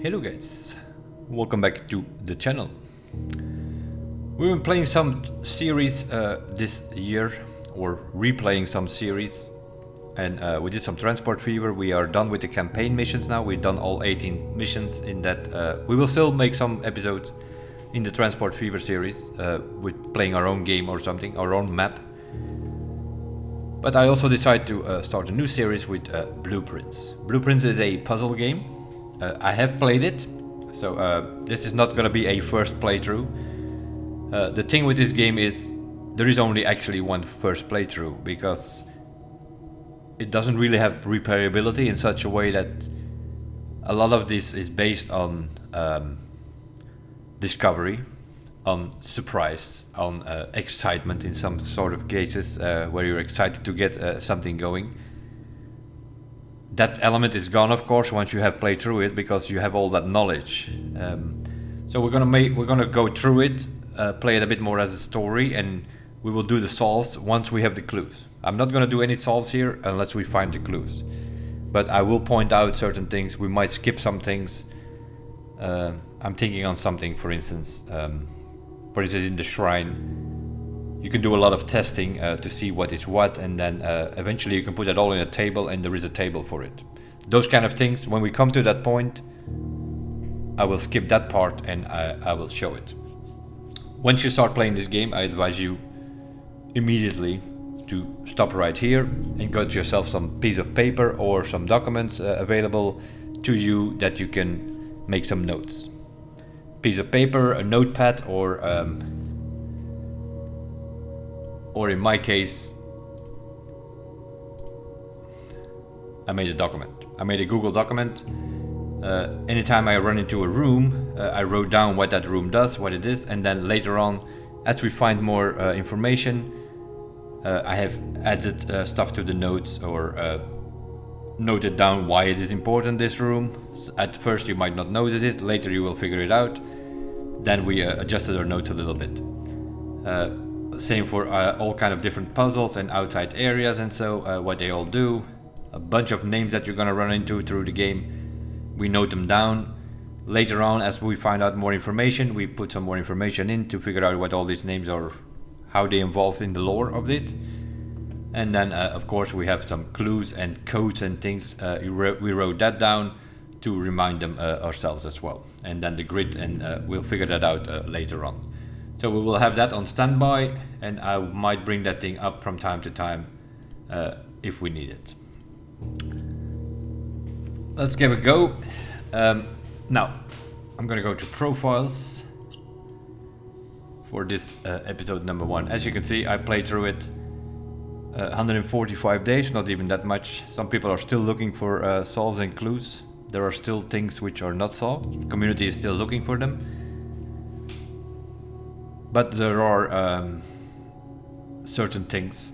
Hello guys, welcome back to the channel. We've been playing some series this year, or replaying some series, and we did some Transport Fever. We are done with the campaign missions now. We've done all 18 missions in that. We will still make some episodes in the Transport Fever series with playing our own game or something, our own map. But I also decided to start a new series with Blueprints. Blueprints is a puzzle game. I have played it, so this is not going to be a first playthrough. The thing with this game is there is only actually one first playthrough, because it doesn't really have replayability in such a way that a lot of this is based on discovery, on surprise, on excitement in some sort of cases where you're excited to get something going. That element is gone, of course, once you have played through it, because you have all that knowledge. So we're gonna go through it, play it a bit more as a story, and we will do the solves once we have the clues. I'm not gonna do any solves here unless we find the clues, but I will point out certain things. We might skip some things. I'm thinking on something, for instance, in the shrine. You can do a lot of testing to see what is what, and then eventually you can put that all in a table, and there is a table for it. Those kind of things, when we come to that point, I will skip that part and I will show it. Once you start playing this game, I advise you immediately to stop right here and go to yourself some piece of paper or some documents available to you that you can make some notes. Piece of paper, a notepad, or in my case, I made a document. I made a Google document. Anytime I run into a room, I wrote down what that room does, what it is, and then later on, as we find more information, I have added stuff to the notes, or noted down why it is important, this room. At first you might not notice it, later you will figure it out. Then we adjusted our notes a little bit. Same for all kind of different puzzles and outside areas, and so what they all do. A bunch of names that you're gonna run into through the game. We note them down. Later on, as we find out more information, we put some more information in to figure out what all these names are, how they involved in the lore of it. And then of course we have some clues and codes and things. We wrote that down to remind them ourselves as well. And then the grid, and we'll figure that out later on. So we will have that on standby, and I might bring that thing up from time to time if we need it. Let's give it a go. Now, I'm gonna go to profiles for this episode number 1. As you can see, I played through it 145 days, not even that much. Some people are still looking for solves and clues. There are still things which are not solved. The community is still looking for them. But there are certain things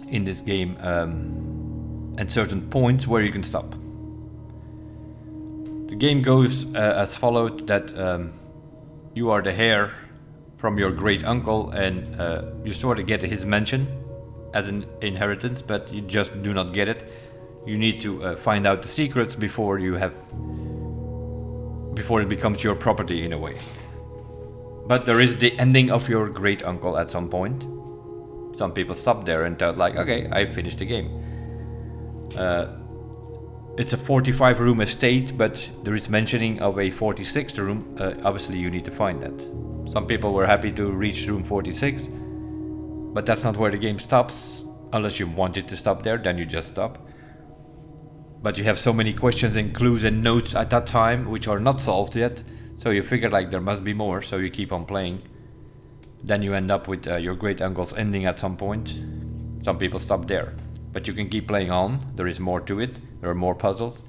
in this game and certain points where you can stop. The game goes as followed, that you are the heir from your great uncle, and you sort of get his mansion as an inheritance, but you just do not get it. You need to find out the secrets before it becomes your property in a way. But there is the ending of your great uncle at some point. Some people stop there and thought like, okay, I finished the game. It's a 45 room estate, but there is mentioning of a 46th room. Obviously you need to find that. Some people were happy to reach room 46, but that's not where the game stops. Unless you want it to stop there, then you just stop. But you have so many questions and clues and notes at that time which are not solved yet. So you figure like there must be more, so you keep on playing. Then you end up with your great uncle's ending at some point. Some people stop there, but you can keep playing on. There is more to it. There are more puzzles.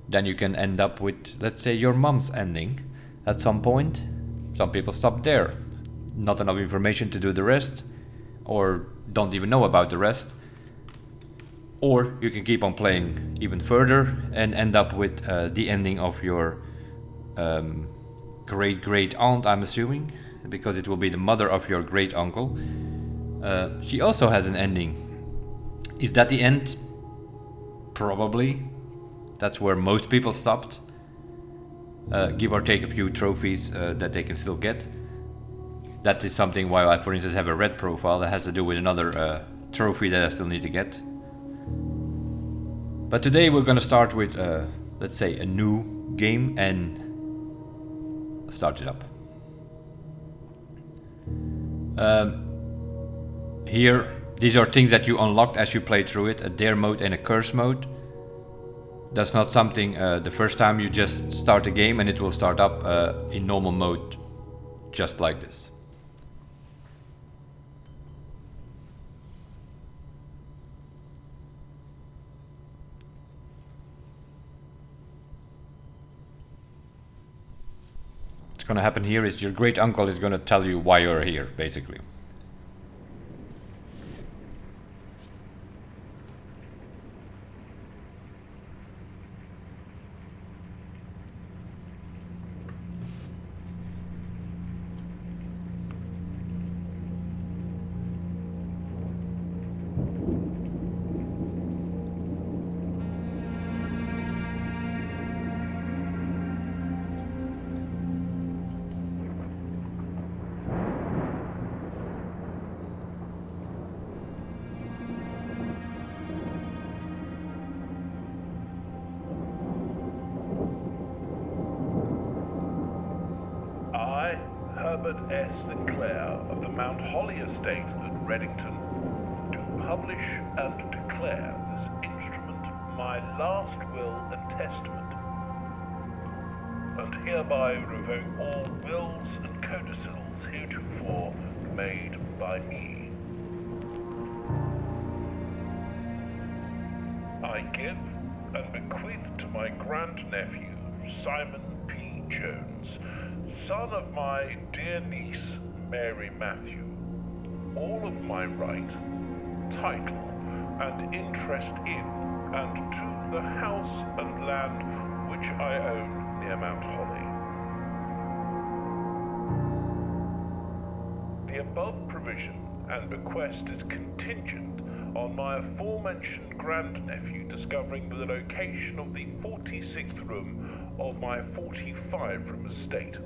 Then you can end up with, let's say, your mom's ending at some point. Some people stop there. Not enough information to do the rest, or don't even know about the rest. Or you can keep on playing even further and end up with the ending of your great aunt, I'm assuming, because it will be the mother of your great uncle. She also has an ending. Is that the end? Probably. That's where most people stopped. give or take a few trophies that they can still get. That is something why I, for instance, have a red profile that has to do with another trophy that I still need to get. But today we're gonna start with, let's say, a new game and start it up. Here, these are things that you unlocked as you play through it, a dare mode and a curse mode. That's not something the first time you just start the game and it will start up in normal mode, just like this. What's gonna happen here is your great uncle is gonna tell you why you're here, basically. Herbert S. Sinclair of the Mount Holly Estate at Reddington do publish and declare this instrument my last will and testament, and hereby revoke all wills and codicils heretofore made by me. I give and bequeath to my grandnephew, Simon P. Jones, son of my dear niece, Mary Matthew, all of my right, title, and interest in and to the house and land which I own near Mount Holly. The above provision and bequest is contingent on my aforementioned grandnephew discovering the location of the 46th room of my 45-room estate.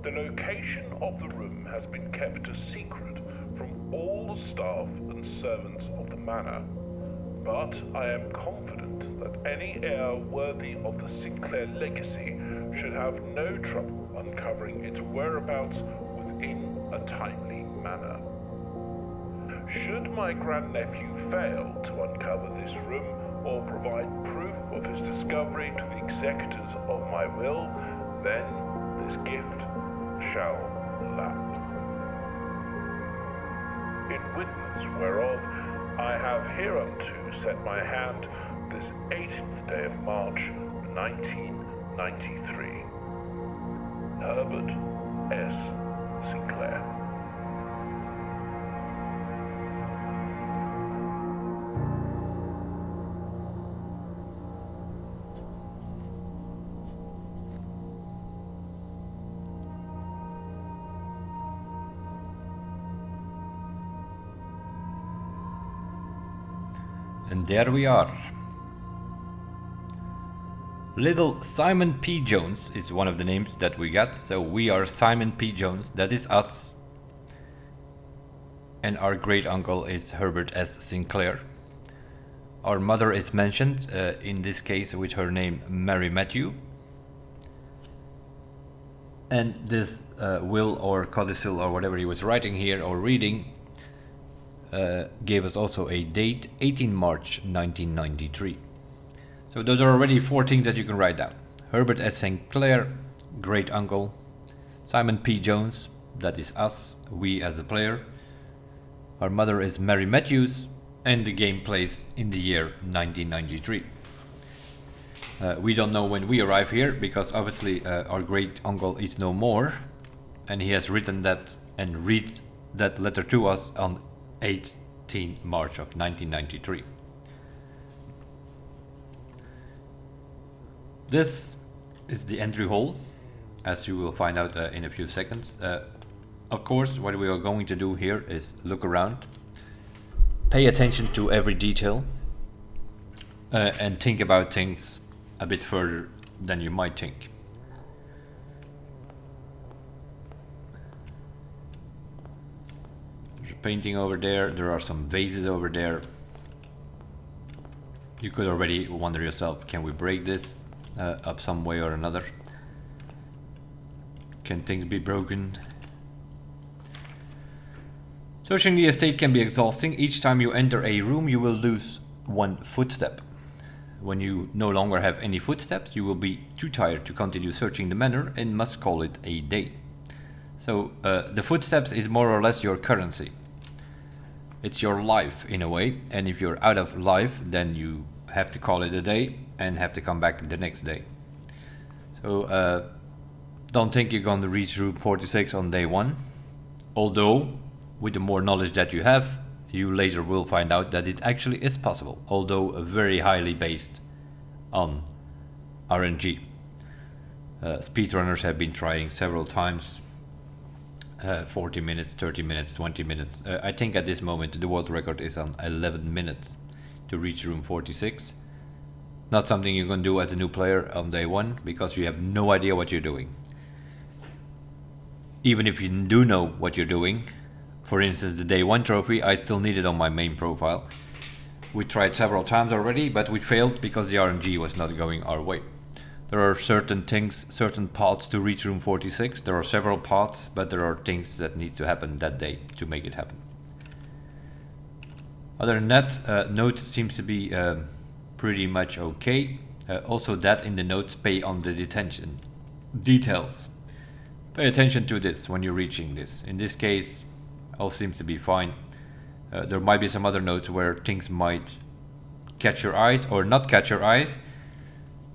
The location of the room has been kept a secret from all the staff and servants of the manor, but I am confident that any heir worthy of the Sinclair legacy should have no trouble uncovering its whereabouts within a timely manner. Should my grandnephew fail to uncover this room or provide proof of his discovery to the executors of my will, then this gift shall lapse. In witness whereof I have hereunto set my hand this 18th day of March 1993. Herbert S. Sinclair. And there we are. Little Simon P. Jones is one of the names that we got. So we are Simon P. Jones, that is us. And our great uncle is Herbert S. Sinclair. Our mother is mentioned, in this case with her name Mary Matthew. And this will or codicil or whatever he was writing here or reading gave us also a date, 18 March 1993. So those are already 4 things that you can write down. Herbert S. Sinclair, great uncle. Simon P. Jones, that is us, we as a player. Our mother is Mary Matthews, and the game plays in the year 1993. We don't know when we arrive here, because obviously our great uncle is no more, and he has written that and read that letter to us on 18 March of 1993. This is the entry hall, as you will find out in a few seconds. Of course, what we are going to do here is look around, pay attention to every detail, and think about things a bit further than you might think. There's a painting over there, there are some vases over there. You could already wonder yourself, can we break this up some way or another? Can things be broken? Searching the estate can be exhausting. Each time you enter a room, you will lose one footstep. When you no longer have any footsteps, you will be too tired to continue searching the manor and must call it a day. So the footsteps is more or less your currency. It's your life in a way, and if you're out of life, then you have to call it a day and have to come back the next day. So don't think you're going to reach room 46 on day 1, although with the more knowledge that you have, you later will find out that it actually is possible, although very highly based on RNG. Speedrunners have been trying several times, 40 minutes, 30 minutes, 20 minutes. I think at this moment the world record is on 11 minutes to reach room 46. Not something you can do as a new player on day 1, because you have no idea what you're doing. Even if you do know what you're doing, for instance, the day 1 trophy, I still need it on my main profile. We tried several times already, but we failed because the RNG was not going our way. There are certain things, certain paths to reach room 46. There are several paths, but there are things that need to happen that day to make it happen. Other than that, notes seems to be pretty much okay. Also that in the notes, pay on the detention details. Pay attention to this when you're reaching this. In this case, all seems to be fine. There might be some other notes where things might catch your eyes or not catch your eyes,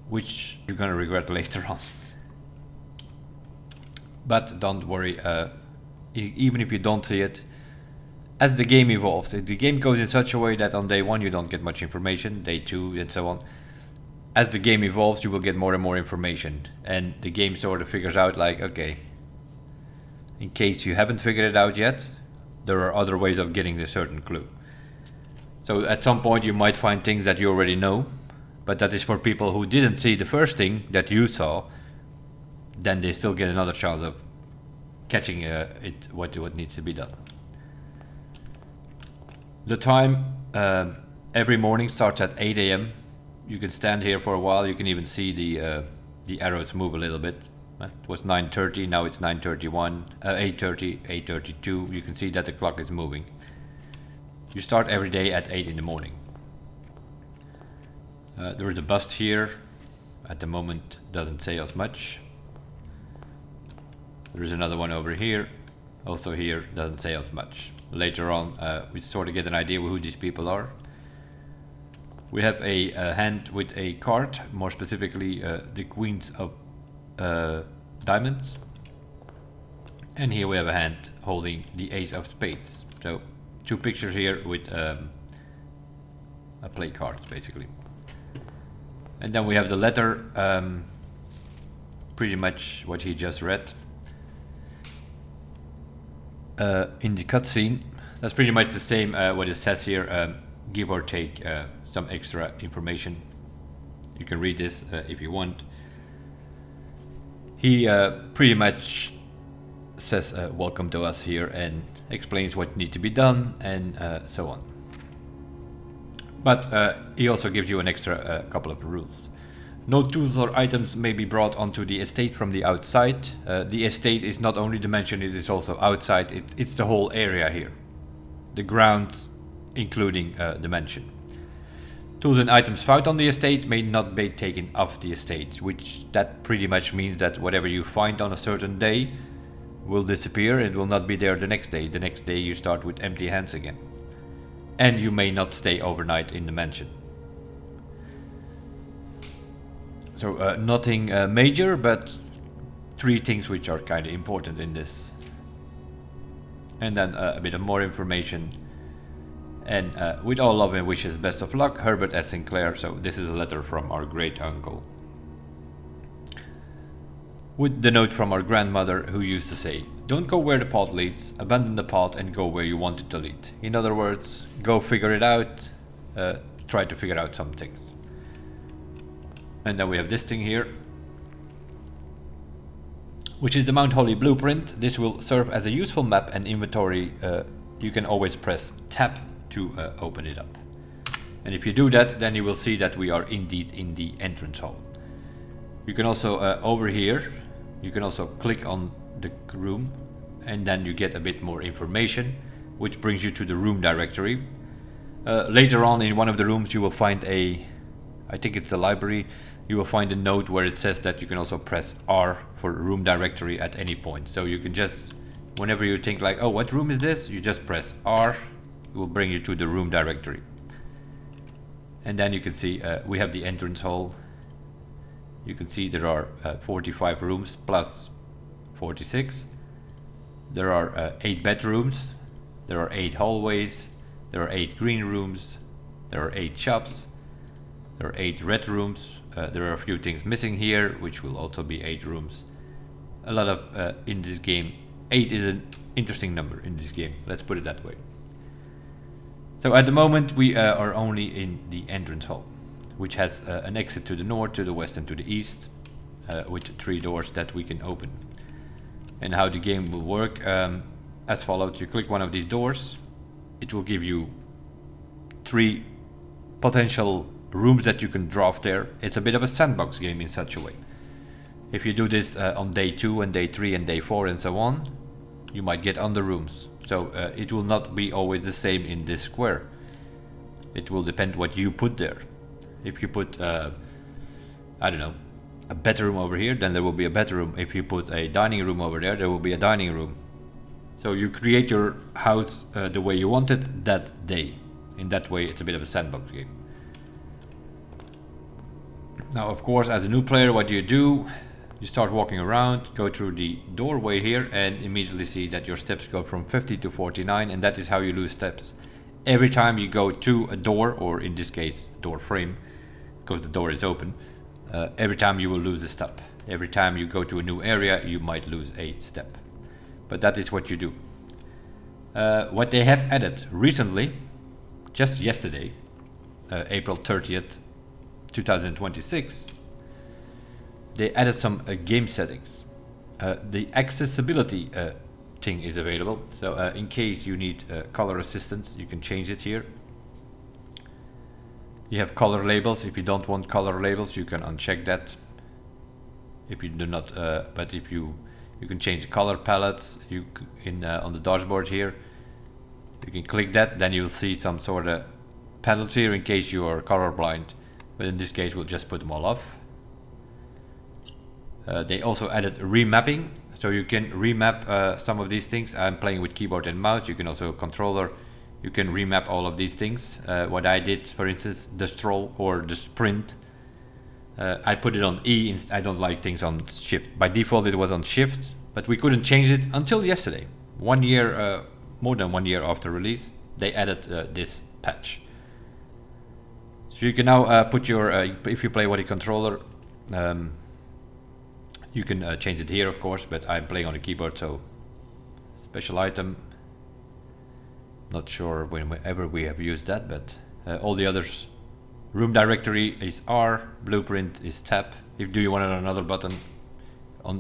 which you're gonna regret later on. But don't worry, even if you don't see it, as the game evolves, if the game goes in such a way that on day 1 you don't get much information, day 2 and so on, as the game evolves you will get more and more information, and the game sort of figures out like, okay, in case you haven't figured it out yet, there are other ways of getting a certain clue. So at some point you might find things that you already know, but that is for people who didn't see the first thing that you saw. Then they still get another chance of catching what needs to be done. The time every morning starts at 8 AM. You can stand here for a while. You can even see the arrows move a little bit. It was 9:30, now it's 9:31, 8:30, 8:32. You can see that the clock is moving. You start every day at 8 in the morning. There is a bust here. At the moment, doesn't say us much. There is another one over here. Also here, doesn't say us much. Later on, we sort of get an idea who these people are. We have a hand with a card, more specifically the Queens of Diamonds. And here we have a hand holding the Ace of Spades. So 2 pictures here with a play card, basically. And then we have the letter, pretty much what he just read. In the cutscene, that's pretty much the same what it says here, give or take some extra information. You can read this if you want. He pretty much says welcome to us here and explains what needs to be done and so on. But he also gives you an extra couple of rules. No tools or items may be brought onto the estate from the outside. The estate is not only the mansion, it is also outside. It's the whole area here. The grounds, including the mansion. Tools and items found on the estate may not be taken off the estate, which that pretty much means that whatever you find on a certain day will disappear and will not be there the next day. The next day you start with empty hands again. And you may not stay overnight in the mansion. So nothing major, but 3 things which are kind of important in this. And then a bit of more information. And with all love and wishes, best of luck, Herbert S. Sinclair. So this is a letter from our great uncle. With the note from our grandmother, who used to say, don't go where the path leads, abandon the path and go where you want it to lead. In other words, go figure it out, try to figure out some things. And then we have this thing here. which is the Mount Holly blueprint. This will serve as a useful map and inventory. You can always press tab to open it up. And if you do that, then you will see that we are indeed in the entrance hall. You can also, over here, you can also click on the room and then you get a bit more information, which brings you to the room directory. Later on in one of the rooms you will find I think it's the library, you will find a note where it says that you can also press R for room directory at any point. So you can just, whenever you think like, oh, what room is this? You just press R, it will bring you to the room directory. And then you can see we have the entrance hall. You can see there are 45 rooms plus 46. There are 8 bedrooms. There are 8 hallways. There are 8 green rooms. There are 8 shops. There are 8 red rooms. There are a few things missing here, which will also be 8 rooms. A lot of in this game. 8 is an interesting number in this game. Let's put it that way. So at the moment we are only in the entrance hall, which has an exit to the north, to the west and to the east, with 3 doors that we can open. And how the game will work as follows. You click one of these doors, it will give you 3 potential rooms that you can draft there. It's a bit of a sandbox game in such a way. If you do this on day 2 and day 3 and day 4 and so on, you might get under rooms. So it will not be always the same in this square. It will depend what you put there. If you put, I don't know, a bedroom over here, then there will be a bedroom. If you put a dining room over there, there will be a dining room. So you create your house the way you want it that day. In that way, it's a bit of a sandbox game. Now, of course, as a new player, what do? You start walking around, go through the doorway here and immediately see that your steps go from 50 to 49, and that is how you lose steps. Every time you go to a door, or in this case door frame, because the door is open, every time you will lose a step. Every time you go to a new area you might lose a step. But that is what you do. What they have added recently, just yesterday, April 30th, 2026, they added some game settings. The accessibility thing is available, so in case you need color assistance, you can change it here. You have color labels. If you don't want color labels, you can uncheck that. If you do not, but if you can change the color palettes. On the dashboard here, you can click that. Then you'll see some sort of panels here in case you are colorblind. But in this case, we'll just put them all off. They also added remapping, so you can remap some of these things. I'm playing with keyboard and mouse. You can also controller. You can remap all of these things. What I did, for instance, the stroll or the sprint, I put it on E. I don't like things on shift. By default, it was on shift, but we couldn't change it until yesterday. 1 year, more than 1 year after release, they added this patch. So you can now put your, if you play with a controller, you can change it here, of course, but I'm playing on the keyboard, so special item. Not sure whenever we have used that, but all the others. Room directory is R, blueprint is tab. If do you want it on another button,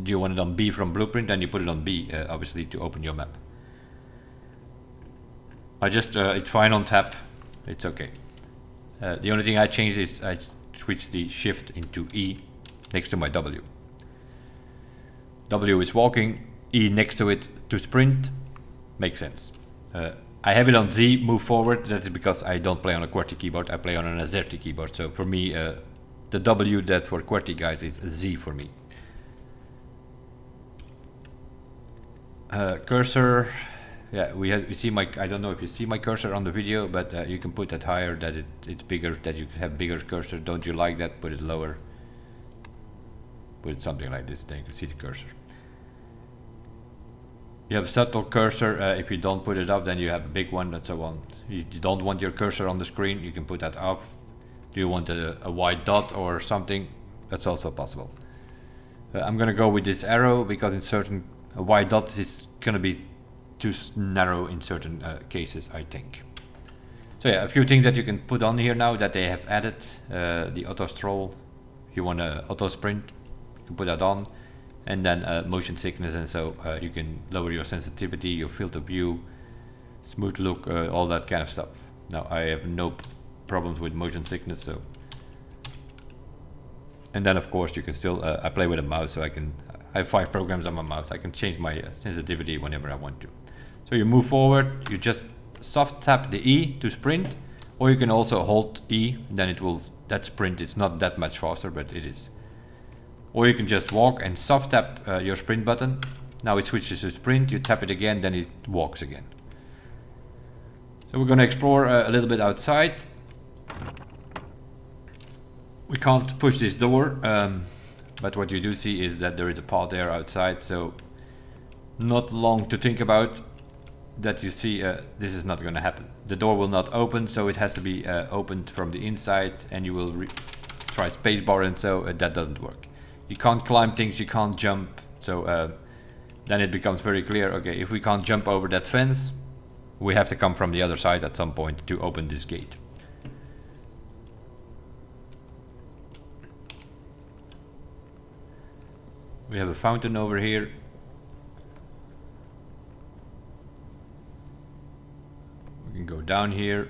do you want it on B from blueprint, then you put it on B, obviously, to open your map. It's fine on tab, it's okay. The only thing I changed is I switched the shift into E next to my W. W is walking, E next to it to sprint, makes sense. I have it on Z, move forward. That's because I don't play on a QWERTY keyboard, I play on an AZERTY keyboard. So for me, the W that for QWERTY guys is Z for me. Cursor, yeah, you see my, I don't know if you see my cursor on the video, but you can put that higher, that it's bigger, that you can have bigger cursor. Don't you like that? Put it lower. Put it something like this, then you can see the cursor. You have a subtle cursor. If you don't put it up, then you have a big one, and so on. You don't want your cursor on the screen, you can put that off. Do you want a white dot or something? That's also possible. I'm gonna go with this arrow because in certain a white dot is gonna be too narrow in certain cases, I think. So yeah, a few things that you can put on here now that they have added. The auto stroll. If you want a auto sprint, you can put that on. and then motion sickness, and so you can lower your sensitivity, your field of view, smooth look, all that kind of stuff. Now I have no problems with motion sickness, so. And then of course you can still, I play with a mouse, so I have 5 programs on my mouse. I can change my sensitivity whenever I want to. So you move forward, you just soft tap the E to sprint, or you can also hold E, then it will, that sprint is not that much faster, but it is. Or you can just walk and soft tap your sprint button. Now it switches to sprint, you tap it again, then it walks again. So we're going to explore a little bit outside. We can't push this door, but what you do see is that there is a path there outside, so not long to think about that you see this is not going to happen. The door will not open, so it has to be opened from the inside, and you will try spacebar, and so that doesn't work. You can't climb things, you can't jump, so then it becomes very clear, okay, if we can't jump over that fence, we have to come from the other side at some point to open this gate. We have a fountain over here. We can go down here.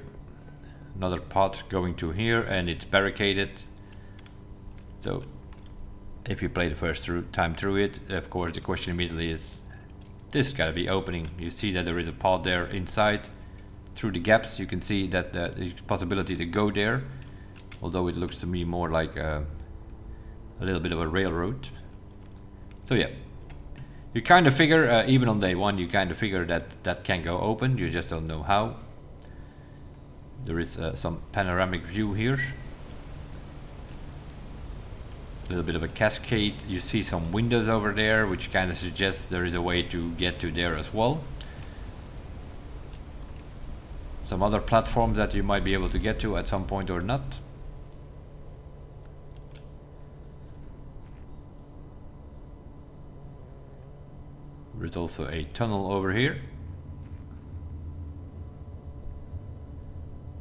Another path going to here, and it's barricaded. So if you play the first time through it, of course the question immediately is, this gotta be opening. You see that there is a path there inside. Through the gaps you can see that there's a possibility to go there, although it looks to me more like a little bit of a railroad. So yeah, you kind of figure, even on day 1, you kind of figure that that can go open, you just don't know how. There is some panoramic view here. A little bit of a cascade. You see some windows over there, which kind of suggests there is a way to get to there as well. Some other platforms that you might be able to get to at some point or not. There is also a tunnel over here.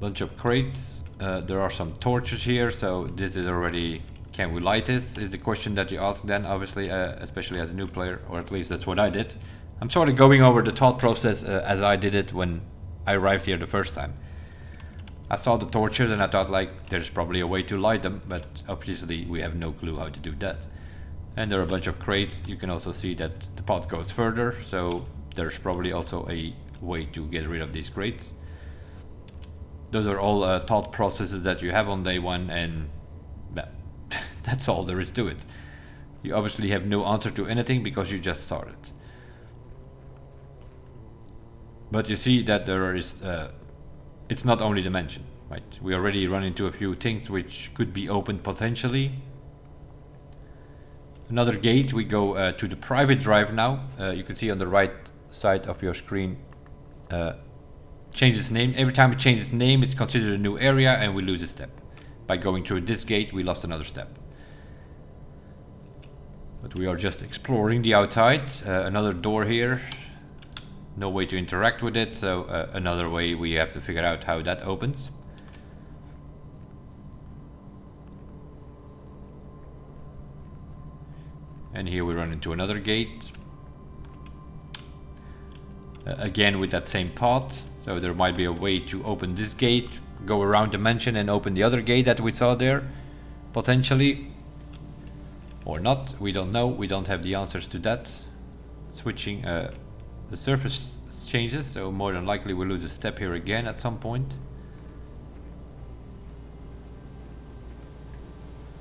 Bunch of crates. There are some torches here, so this is already... Can we light this? Is the question that you ask then, obviously, especially as a new player, or at least that's what I did. I'm sort of going over the thought process as I did it when I arrived here the first time. I saw the torches and I thought, like, there's probably a way to light them, but obviously we have no clue how to do that. And there are a bunch of crates. You can also see that the path goes further, so there's probably also a way to get rid of these crates. Those are all thought processes that you have on day 1, and that's all there is to it. You obviously have no answer to anything because you just started. But you see that there is, it's not only dimension, right? We already run into a few things which could be opened potentially. Another gate, we go to the private drive now. You can see on the right side of your screen, change its name. Every time it changes name, it's considered a new area and we lose a step. By going through this gate, we lost another step. But we are just exploring the outside. Another door here. No way to interact with it, so another way we have to figure out how that opens. And here we run into another gate. Again with that same path. So there might be a way to open this gate, go around the mansion and open the other gate that we saw there. Potentially. Or not, we don't know. We don't have the answers to that. Switching the surface changes, so more than likely we'll lose a step here again at some point.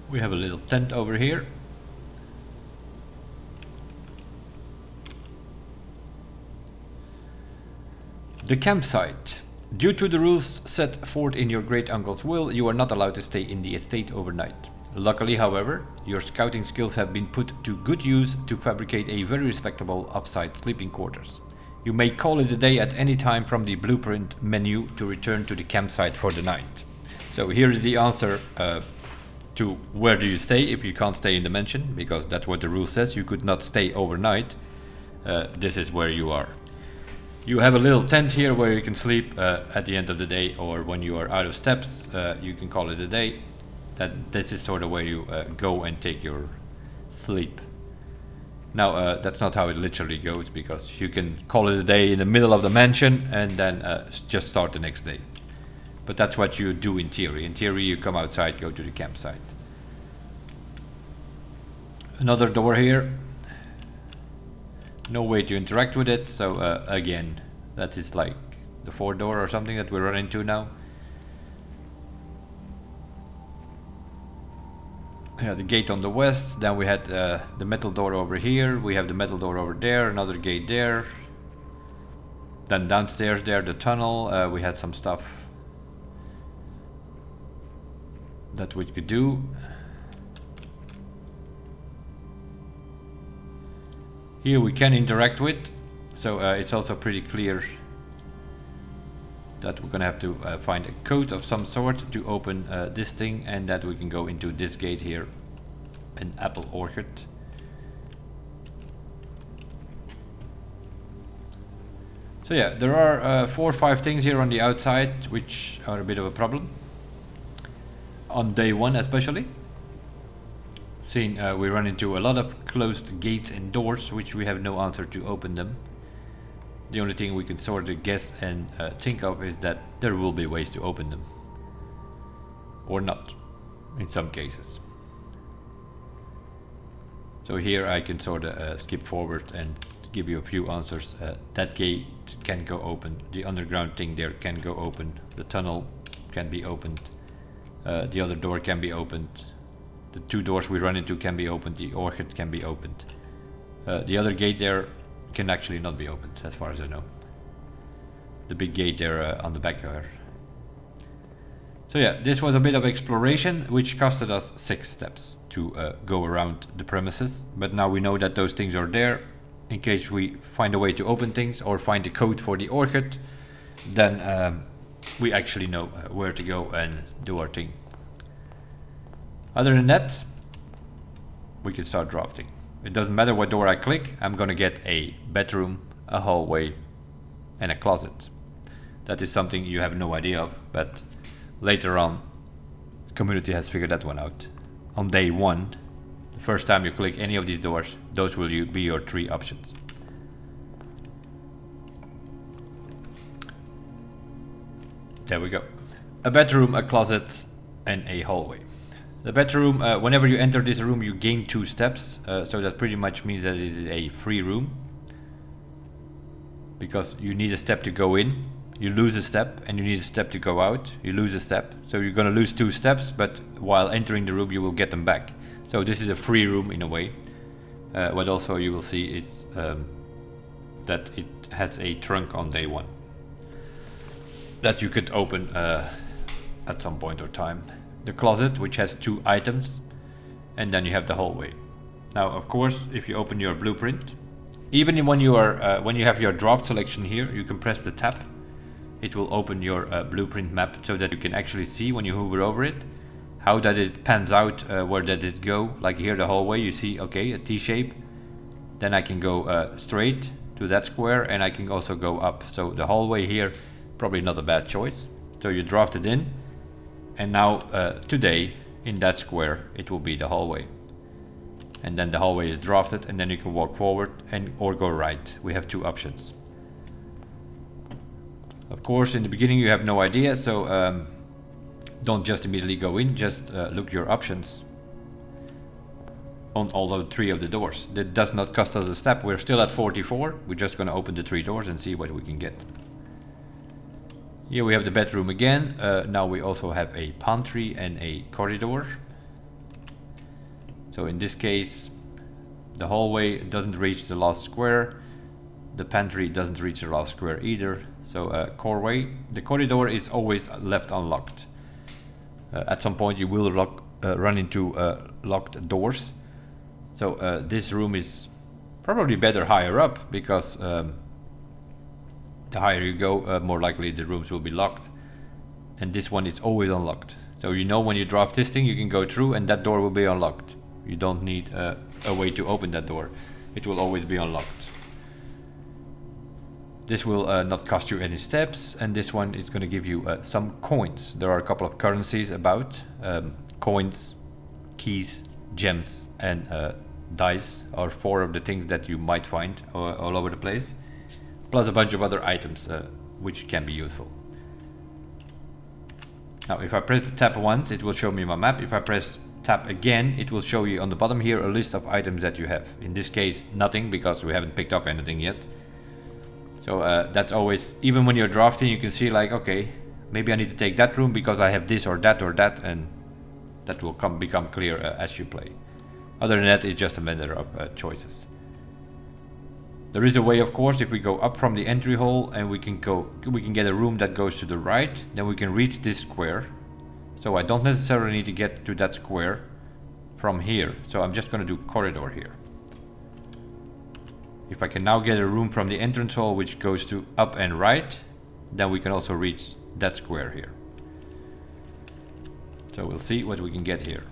We have a little tent over here. The campsite. Due to the rules set forth in your great uncle's will, you are not allowed to stay in the estate overnight. Luckily, however, your scouting skills have been put to good use to fabricate a very respectable upside sleeping quarters. You may call it a day at any time from the blueprint menu to return to the campsite for the night. So here's the answer to where do you stay if you can't stay in the mansion, because that's what the rule says. You could not stay overnight. This is where you are. You have a little tent here where you can sleep at the end of the day, or when you are out of steps, you can call it a day. This is sort of where you go and take your sleep. Now that's not how it literally goes, because you can call it a day in the middle of the mansion and then just start the next day. But that's what you do in theory. In theory you come outside, go to the campsite. Another door here. No way to interact with it, so again, that is like the 4th door or something that we run into now. Yeah, the gate on the west, then we had the metal door over here, we have the metal door over there, another gate there. Then downstairs there, the tunnel, we had some stuff that we could do. Here we can interact with, so it's also pretty clear that we're gonna have to find a code of some sort to open this thing, and that we can go into this gate here, an apple orchard. So yeah, there are 4 or 5 things here on the outside which are a bit of a problem. On day 1 especially. Seeing we run into a lot of closed gates and doors which we have no answer to open them. The only thing we can sort of guess and think of is that there will be ways to open them. Or not, in some cases. So here I can sort of skip forward and give you a few answers. That gate can go open, the underground thing there can go open, the tunnel can be opened, the other door can be opened, the 2 doors we run into can be opened, the orchard can be opened. The other gate there can actually not be opened, as far as I know. The big gate there on the backyard. So yeah, this was a bit of exploration, which costed us 6 steps to go around the premises. But now we know that those things are there. In case we find a way to open things or find the code for the orchid, then we actually know where to go and do our thing. Other than that, we can start drafting. It doesn't matter what door I click, I'm gonna get a bedroom, a hallway, and a closet. That is something you have no idea of, but later on, the community has figured that one out. On day 1, the first time you click any of these doors, those will be your 3 options. There we go. A bedroom, a closet, and a hallway. The bedroom, whenever you enter this room you gain 2 steps, so that pretty much means that it is a free room. Because you need a step to go in, you lose a step, and you need a step to go out, you lose a step. So you're gonna lose 2 steps, but while entering the room you will get them back. So this is a free room in a way. What also you will see is that it has a trunk on day 1. That you could open at some point or time. The closet, which has 2 items, and then you have the hallway. Now, of course, if you open your blueprint, even when you are when you have your drop selection here, you can press the tab. It will open your blueprint map so that you can actually see when you hover over it how that it pans out, where does it go. Like here, the hallway, you see, okay, a T shape. Then I can go straight to that square, and I can also go up. So the hallway here, probably not a bad choice. So you draft it in. And now today in that square it will be the hallway, and then the hallway is drafted, and then you can walk forward and or go right. We have 2 options. Of course in the beginning you have no idea, so don't just immediately go in, just look your options on all of 3 of the doors. That does not cost us a step. We're still at 44. We're just going to open the 3 doors and see what we can get. Here we have the bedroom again. Now we also have a pantry and a corridor. So in this case, the hallway doesn't reach the last square. The pantry doesn't reach the last square either. So the corridor is always left unlocked. At some point you will run into locked doors. So this room is probably better higher up, because the higher you go, more likely the rooms will be locked. And this one is always unlocked. So you know when you drop this thing, you can go through and that door will be unlocked. You don't need a way to open that door. It will always be unlocked. This will not cost you any steps, and this one is going to give you some coins. There are a couple of currencies about. Coins, keys, gems, and dice, or 4 of the things that you might find all over the place, plus a bunch of other items which can be useful. Now if I press the tab once, it will show me my map. If I press tab again, it will show you on the bottom here a list of items that you have. In this case nothing, because we haven't picked up anything yet. So that's always, even when you're drafting, you can see like, okay, maybe I need to take that room because I have this or that, and that will become clear as you play. Other than that, it's just a matter of choices. There is a way, of course, if we go up from the entry hall and we can get a room that goes to the right, then we can reach this square. So I don't necessarily need to get to that square from here. So I'm just going to do corridor here. If I can now get a room from the entrance hall which goes to up and right, then we can also reach that square here. So we'll see what we can get here.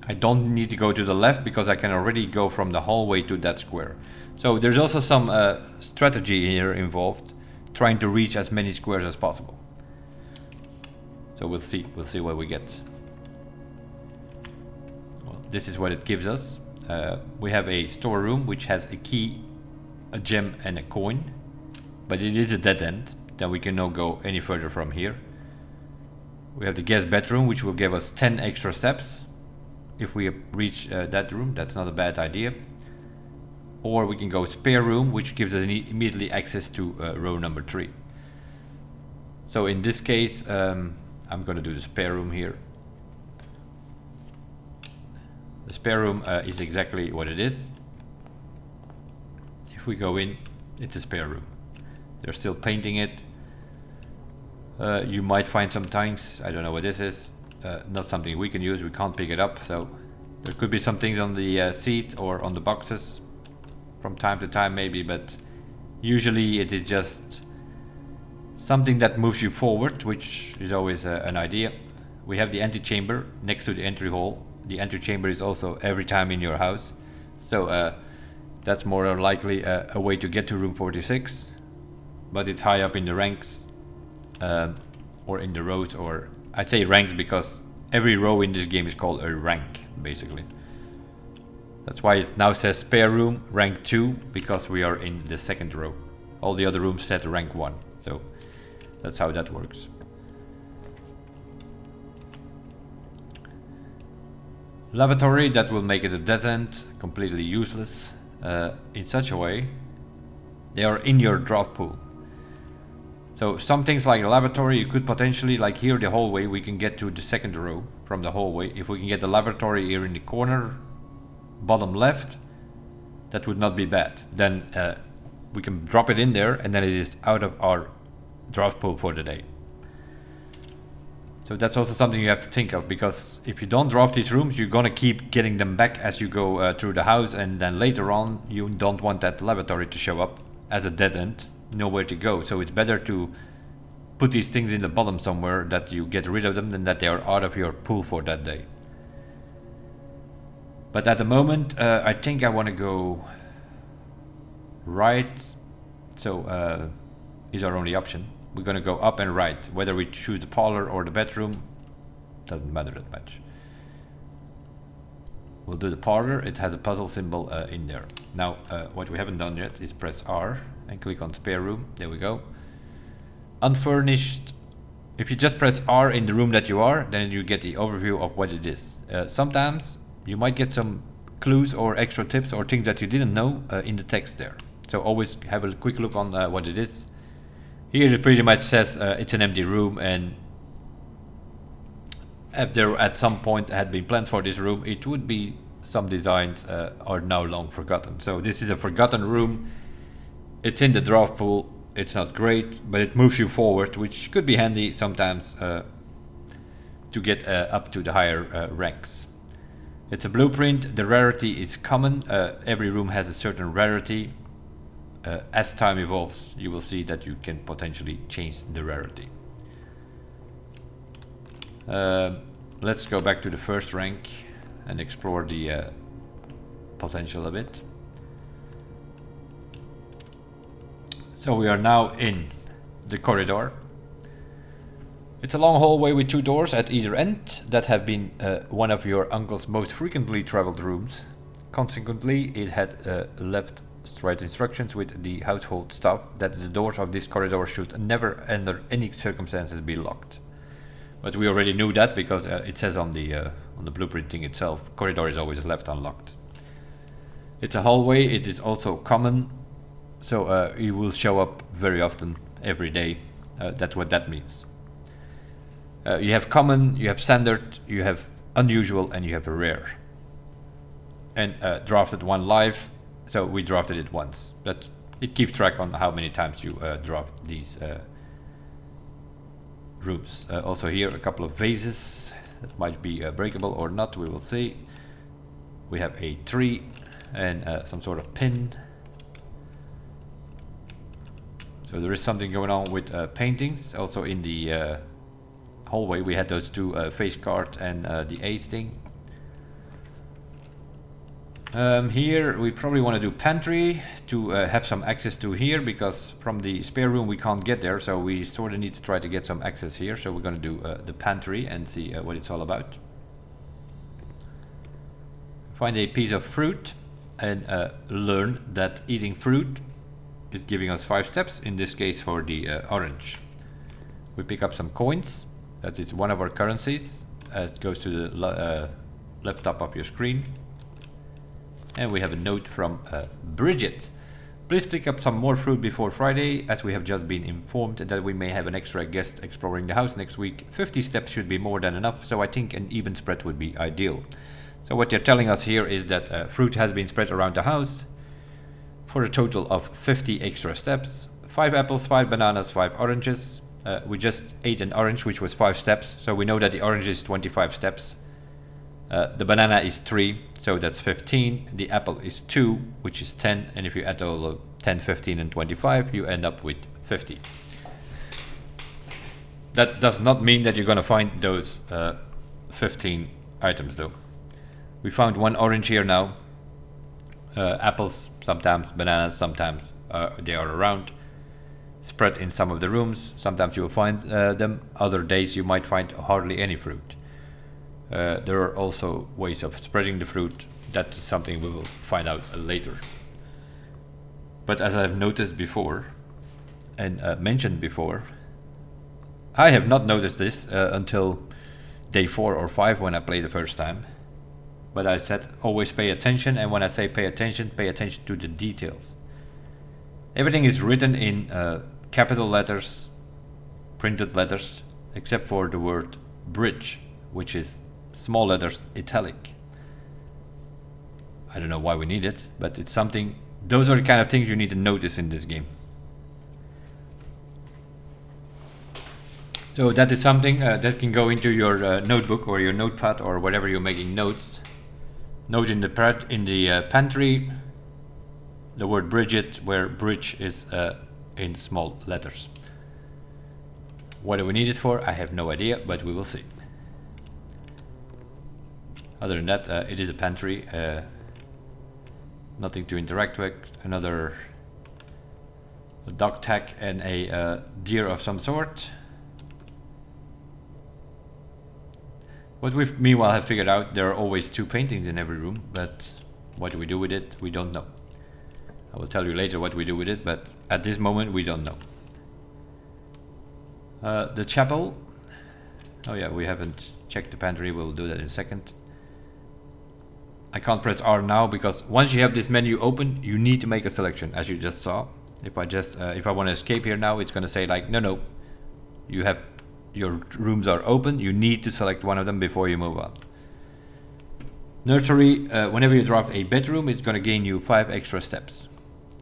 I don't need to go to the left because I can already go from the hallway to that square. So there's also some strategy here involved, trying to reach as many squares as possible. So we'll see what we get. Well, this is what it gives us. We have a storeroom which has a key, a gem and a coin, but it is a dead end. Then we cannot go any further from here. We have the guest bedroom which will give us 10 extra steps. If we reach that room, that's not a bad idea. Or we can go spare room, which gives us immediately access to row number 3. So in this case, I'm going to do the spare room here. The spare room is exactly what it is. If we go in, it's a spare room. They're still painting it. You might find some tanks, I don't know what this is. Not something we can use, we can't pick it up, so there could be some things on the seat or on the boxes from time to time maybe, but usually it is just something that moves you forward, which is always an idea. We have the antechamber next to the entry hall. The antechamber is also every time in your house, so that's more than likely a way to get to room 46, but it's high up in the ranks or in the rows, or I say ranks because every row in this game is called a rank, basically. That's why it now says spare room rank 2, because we are in the second row. All the other rooms set rank 1, so that's how that works. Laboratory, that will make it a dead end, completely useless. In such a way, they are in your draft pool. So some things like a laboratory, you could potentially, like here the hallway, we can get to the second row from the hallway. If we can get the laboratory here in the corner, bottom left, that would not be bad. Then we can drop it in there and then it is out of our draft pool for the day. So that's also something you have to think of, because if you don't draft these rooms, you're gonna keep getting them back as you go through the house, and then later on you don't want that laboratory to show up as a dead end. Nowhere to go, so it's better to put these things in the bottom somewhere, that you get rid of them than that they are out of your pool for that day. But at the moment I think I want to go right, so is our only option. We're going to go up and right. Whether we choose the parlor or the bedroom doesn't matter that much. We'll do the parlor. It has a puzzle symbol in there. Now what we haven't done yet is press R and click on spare room. There we go. Unfurnished. If you just press R in the room that you are, then you get the overview of what it is. Sometimes you might get some clues or extra tips or things that you didn't know in the text there. So always have a quick look on what it is. Here it pretty much says it's an empty room, and if there at some point had been plans for this room, it would be some designs are now long forgotten. So this is a forgotten room. It's in the draft pool. It's not great, but it moves you forward, which could be handy sometimes to get up to the higher ranks. It's a blueprint. The rarity is common. Every room has a certain rarity. As time evolves, you will see that you can potentially change the rarity. Let's go back to the first rank and explore the potential a bit. So we are now in the corridor. It's a long hallway with 2 doors at either end that have been one of your uncle's most frequently traveled rooms. Consequently, it had left straight instructions with the household staff that the doors of this corridor should never under any circumstances be locked. But we already knew that because it says on the blueprinting itself, corridor is always left unlocked. It's a hallway, it is also common, so it will show up very often, every day. That's what that means. You have common, you have standard, you have unusual, and you have rare. And drafted 1 live, so we drafted it once. But it keeps track on how many times you draft these rooms. Also here a couple of vases that might be breakable or not, we will see. We have a tree and some sort of pin. So there is something going on with paintings. Also in the hallway we had those 2 face cards and the ace thing. Here we probably want to do pantry to have some access to here, because from the spare room we can't get there, so we sort of need to try to get some access here. So we're going to do the pantry and see what it's all about. Find a piece of fruit and learn that eating fruit is giving us 5 steps, in this case for the orange. We pick up some coins, that is one of our currencies, as it goes to the left top of your screen. And we have a note from Bridget. Please pick up some more fruit before Friday, as we have just been informed that we may have an extra guest exploring the house next week. 50 steps should be more than enough, so I think an even spread would be ideal. So what they're telling us here is that fruit has been spread around the house for a total of 50 extra steps. 5 apples, 5 bananas, 5 oranges. We just ate an orange, which was 5 steps, so we know that the orange is 25 steps. The banana is 3, so that's 15. The apple is 2, which is 10. And if you add all of 10, 15, and 25, you end up with 50. That does not mean that you're going to find those 15 items, though. We found 1 orange here now. Apples, sometimes bananas, sometimes they are around, spread in some of the rooms. Sometimes you will find them. Other days you might find hardly any fruit. There are also ways of spreading the fruit. That's something we will find out later. But as I've noticed before and mentioned before, I have not noticed this until day 4 or 5 when I played the first time. But I said always pay attention, and when I say pay attention to the details. Everything is written in capital letters, printed letters, except for the word bridge, which is small letters italic. I don't know why we need it, but it's something. Those are the kind of things you need to notice in this game. So that is something that can go into your notebook or your notepad or whatever you're making notes. Note in the pantry the word Bridget, where bridge is in small letters. What do we need it for? I have no idea, but we will see. Other than that, it is a pantry. Nothing to interact with. Another dog tag and a deer of some sort. What we meanwhile have figured out, there are always 2 paintings in every room, but what we do with it, we don't know. I will tell you later what we do with it, but at this moment we don't know. The chapel. Oh yeah, we haven't checked the pantry, we'll do that in a second. I can't press R now because once you have this menu open, you need to make a selection, as you just saw. If I want to escape here now, it's going to say like, no, your rooms are open, you need to select one of them before you move on. Nursery, whenever you drop a bedroom, it's going to gain you 5 extra steps.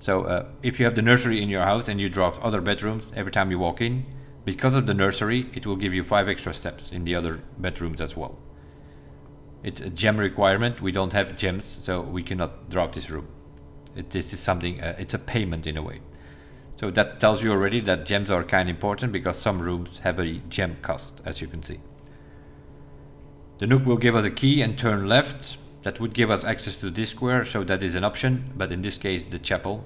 So if you have the nursery in your house and you drop other bedrooms every time you walk in, because of the nursery, it will give you 5 extra steps in the other bedrooms as well. It's a gem requirement. We don't have gems, so we cannot drop this room. This is something, it's a payment in a way. So that tells you already that gems are kind of important, because some rooms have a gem cost, as you can see. The Nook will give us a key and turn left. That would give us access to this square, so that is an option, but in this case the chapel.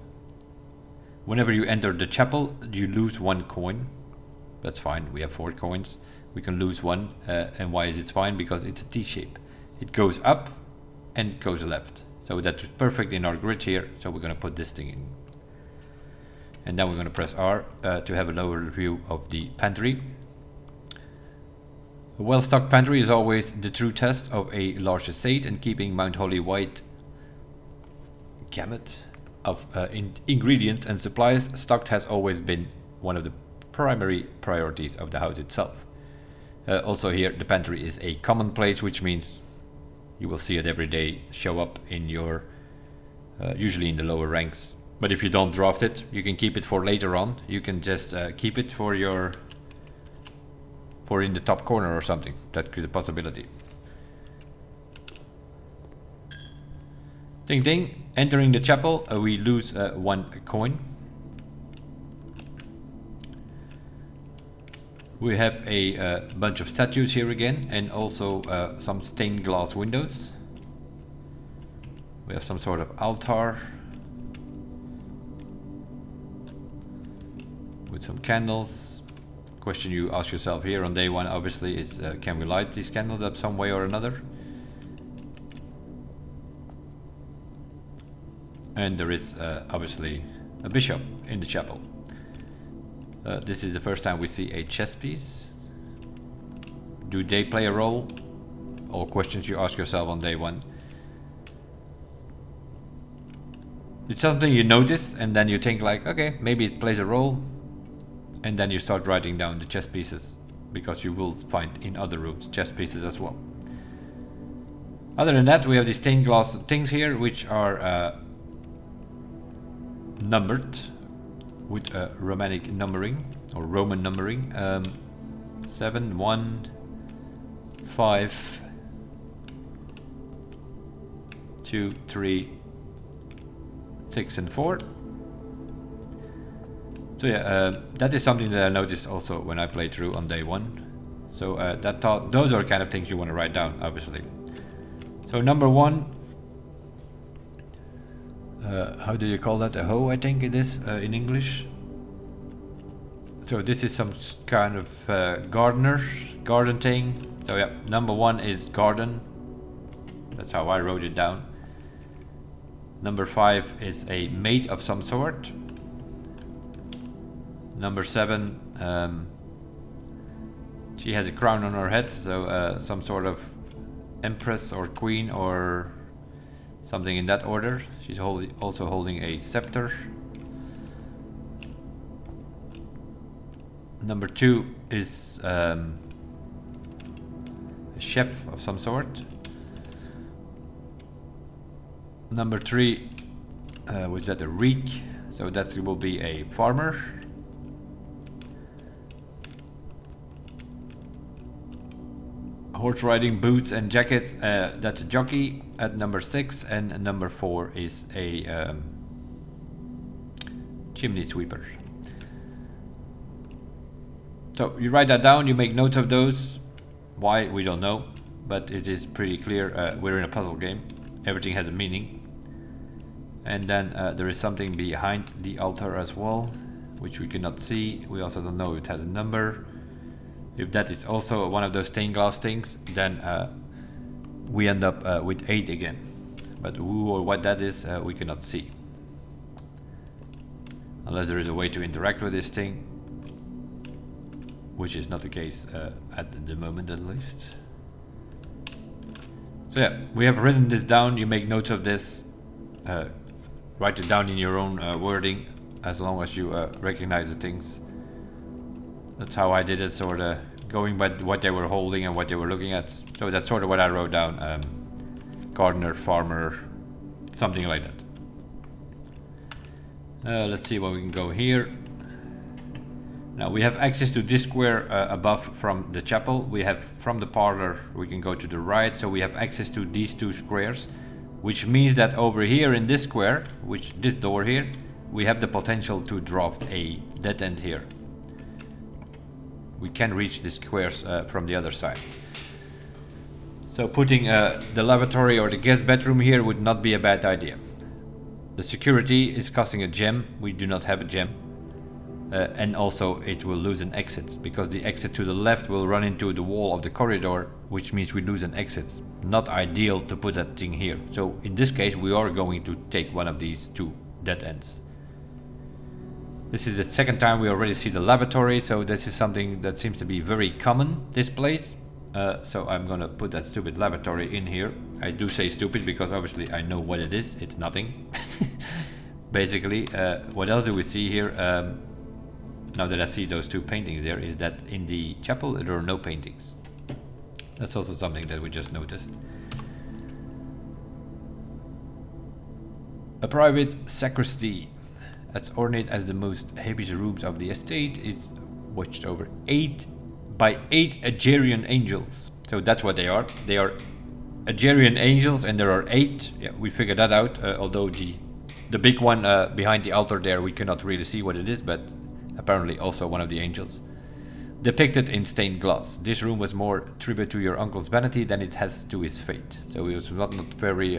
Whenever you enter the chapel, you lose 1 coin. That's fine, we have 4 coins. We can lose one. And why is it fine? Because it's a T-shape. It goes up and it goes left. So that's perfect in our grid here. So we're going to put this thing in. And then we're going to press R to have a lower view of the pantry. A well-stocked pantry is always the true test of a large estate, and keeping Mount Holly wide gamut of ingredients and supplies stocked has always been one of the primary priorities of the house itself. Also here, the pantry is a common place, which means you will see it every day show up in your, usually in the lower ranks. But if you don't draft it, you can keep it for later on. You can just keep it for your, for in the top corner or something. That could be a possibility. Ding ding, entering the chapel, we lose 1 coin. We have a bunch of statues here again, and also some stained glass windows. We have some sort of altar with some candles. Question you ask yourself here on day one obviously is, can we light these candles up some way or another? And there is obviously a bishop in the chapel. This is the first time we see a chess piece. Do they play a role? All questions you ask yourself on day one. It's something you notice and then you think like, okay, maybe it plays a role. And then you start writing down the chess pieces, because you will find in other rooms chess pieces as well. Other than that, we have these stained glass things here, which are numbered with Romanic numbering or Roman numbering. 7, 1, 5, 2, 3, 6, and 4. So yeah, that is something that I noticed also when I played through on day one. So those are kind of things you want to write down, obviously. So number 1, how do you call that? A hoe, I think it is in English. So this is some kind of garden thing. So yeah, number 1 is garden. That's how I wrote it down. Number 5 is a maid of some sort. Number 7, she has a crown on her head, so some sort of empress or queen or something in that order. She's also holding a scepter. Number 2 is a chef of some sort. Number 3 was that a reek, so that will be a farmer. Horse riding boots and jacket, that's a jockey at number 6, and number 4 is a chimney sweeper. So you write that down, you make notes of those. Why, we don't know, but it is pretty clear. We're in a puzzle game. Everything has a meaning. And then there is something behind the altar as well, which we cannot see. We also don't know if it has a number. If that is also one of those stained glass things, then we end up with 8 again. But who or what that is, we cannot see. Unless there is a way to interact with this thing, which is not the case at the moment at least. So yeah, we have written this down. You make notes of this. Write it down in your own wording, as long as you recognize the things. That's how I did it, sort of going by what they were holding and what they were looking at. So that's sort of what I wrote down. Gardener, farmer, something like that. Let's see what we can go here. Now we have access to this square above from the chapel. We have from the parlor, we can go to the right. So we have access to these 2 squares, which means that over here in this square, this door here, we have the potential to drop a dead end here. We can reach the squares from the other side. So putting the lavatory or the guest bedroom here would not be a bad idea. The security is costing a gem. We do not have a gem. and also it will lose an exit, because the exit to the left will run into the wall of the corridor, which means we lose an exit. Not ideal to put that thing here. So in this case we are going to take one of these two dead ends. This is the second time we already see the laboratory, so this is something that seems to be very common, this place. So I'm gonna put that stupid laboratory in here. I do say stupid because obviously I know what it is. It's nothing. Basically, what else do we see here? Now that I see those two paintings there, is that in the chapel there are no paintings. That's also something that we just noticed. A private sacristy, as ornate as the most heaviest rooms of the estate, is watched over by 8 Agerian angels. So that's what they are. They are Agerian angels, and there are 8. Yeah, we figured that out. Although the big one behind the altar there, we cannot really see what it is, but apparently also one of the angels. Depicted in stained glass. This room was more tribute to your uncle's vanity than it has to his fate. So he was not very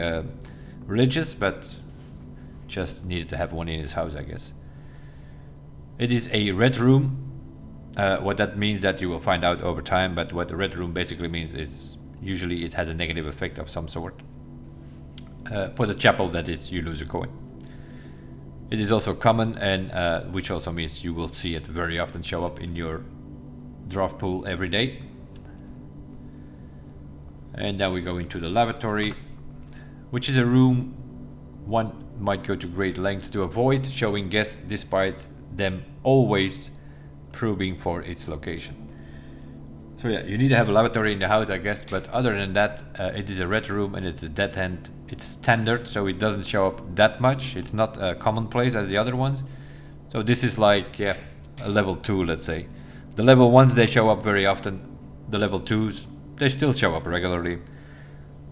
religious, but just needed to have one in his house, I guess. It is a red room. What that means that you will find out over time, but what the red room basically means is usually it has a negative effect of some sort. For the chapel, that is, you lose a coin. It is also common, and which also means you will see it very often show up in your draft pool every day. And then we go into the lavatory, which is a room one might go to great lengths to avoid showing guests, despite them always probing for its location. So yeah, you need to have a lavatory in the house, I guess, but other than that, it is a red room and it's a dead end. It's standard, so it doesn't show up that much. It's not commonplace as the other ones. So this is like, yeah, a level 2, let's say. The level 1s, they show up very often. The level 2s, they still show up regularly.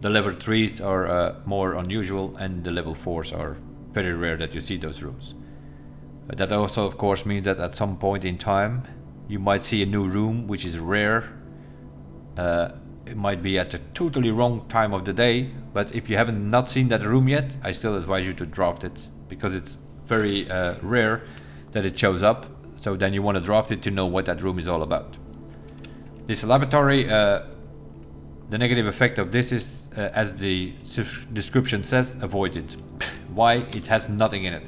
The level 3s are more unusual, and the level 4s are very rare that you see those rooms. That also, of course, means that at some point in time, you might see a new room, which is rare. It might be at a totally wrong time of the day, but if you haven't not seen that room yet, I still advise you to draft it, because it's very rare that it shows up. So then you want to draft it to know what that room is all about. This laboratory, the negative effect of this is, as the description says, avoid it. Why? It has nothing in it.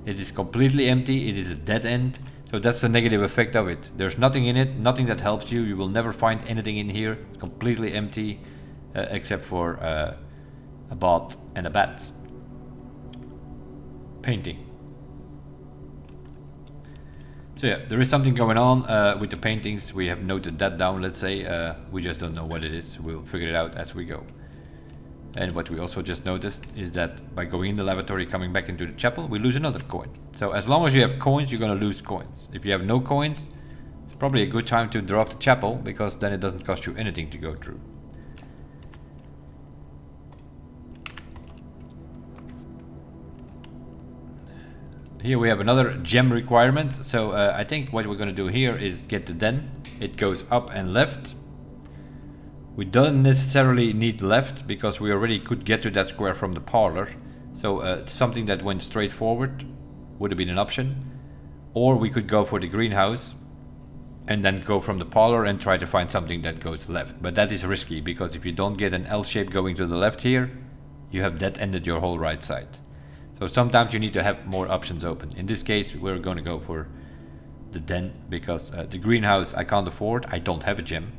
It is completely empty, it is a dead end. So that's the negative effect of it. There's nothing in it, nothing that helps you. You will never find anything in here. It's completely empty, except for a bot and a bat. Painting. So yeah, there is something going on with the paintings. We have noted that down, let's say. We just don't know what it is. We'll figure it out as we go. And what we also just noticed is that by going in the lavatory, coming back into the chapel, we lose another coin. So as long as you have coins, you're going to lose coins. If you have no coins, it's probably a good time to drop the chapel, because then it doesn't cost you anything to go through. Here we have another gem requirement. So I think what we're going to do here is get the den. It goes up and left. We don't necessarily need left, because we already could get to that square from the parlor. So something that went straight forward would have been an option. Or we could go for the greenhouse and then go from the parlor and try to find something that goes left. But that is risky, because if you don't get an L shape going to the left here, you have dead-ended your whole right side. So sometimes you need to have more options open. In this case, we're going to go for the den, because the greenhouse I can't afford. I don't have a gem.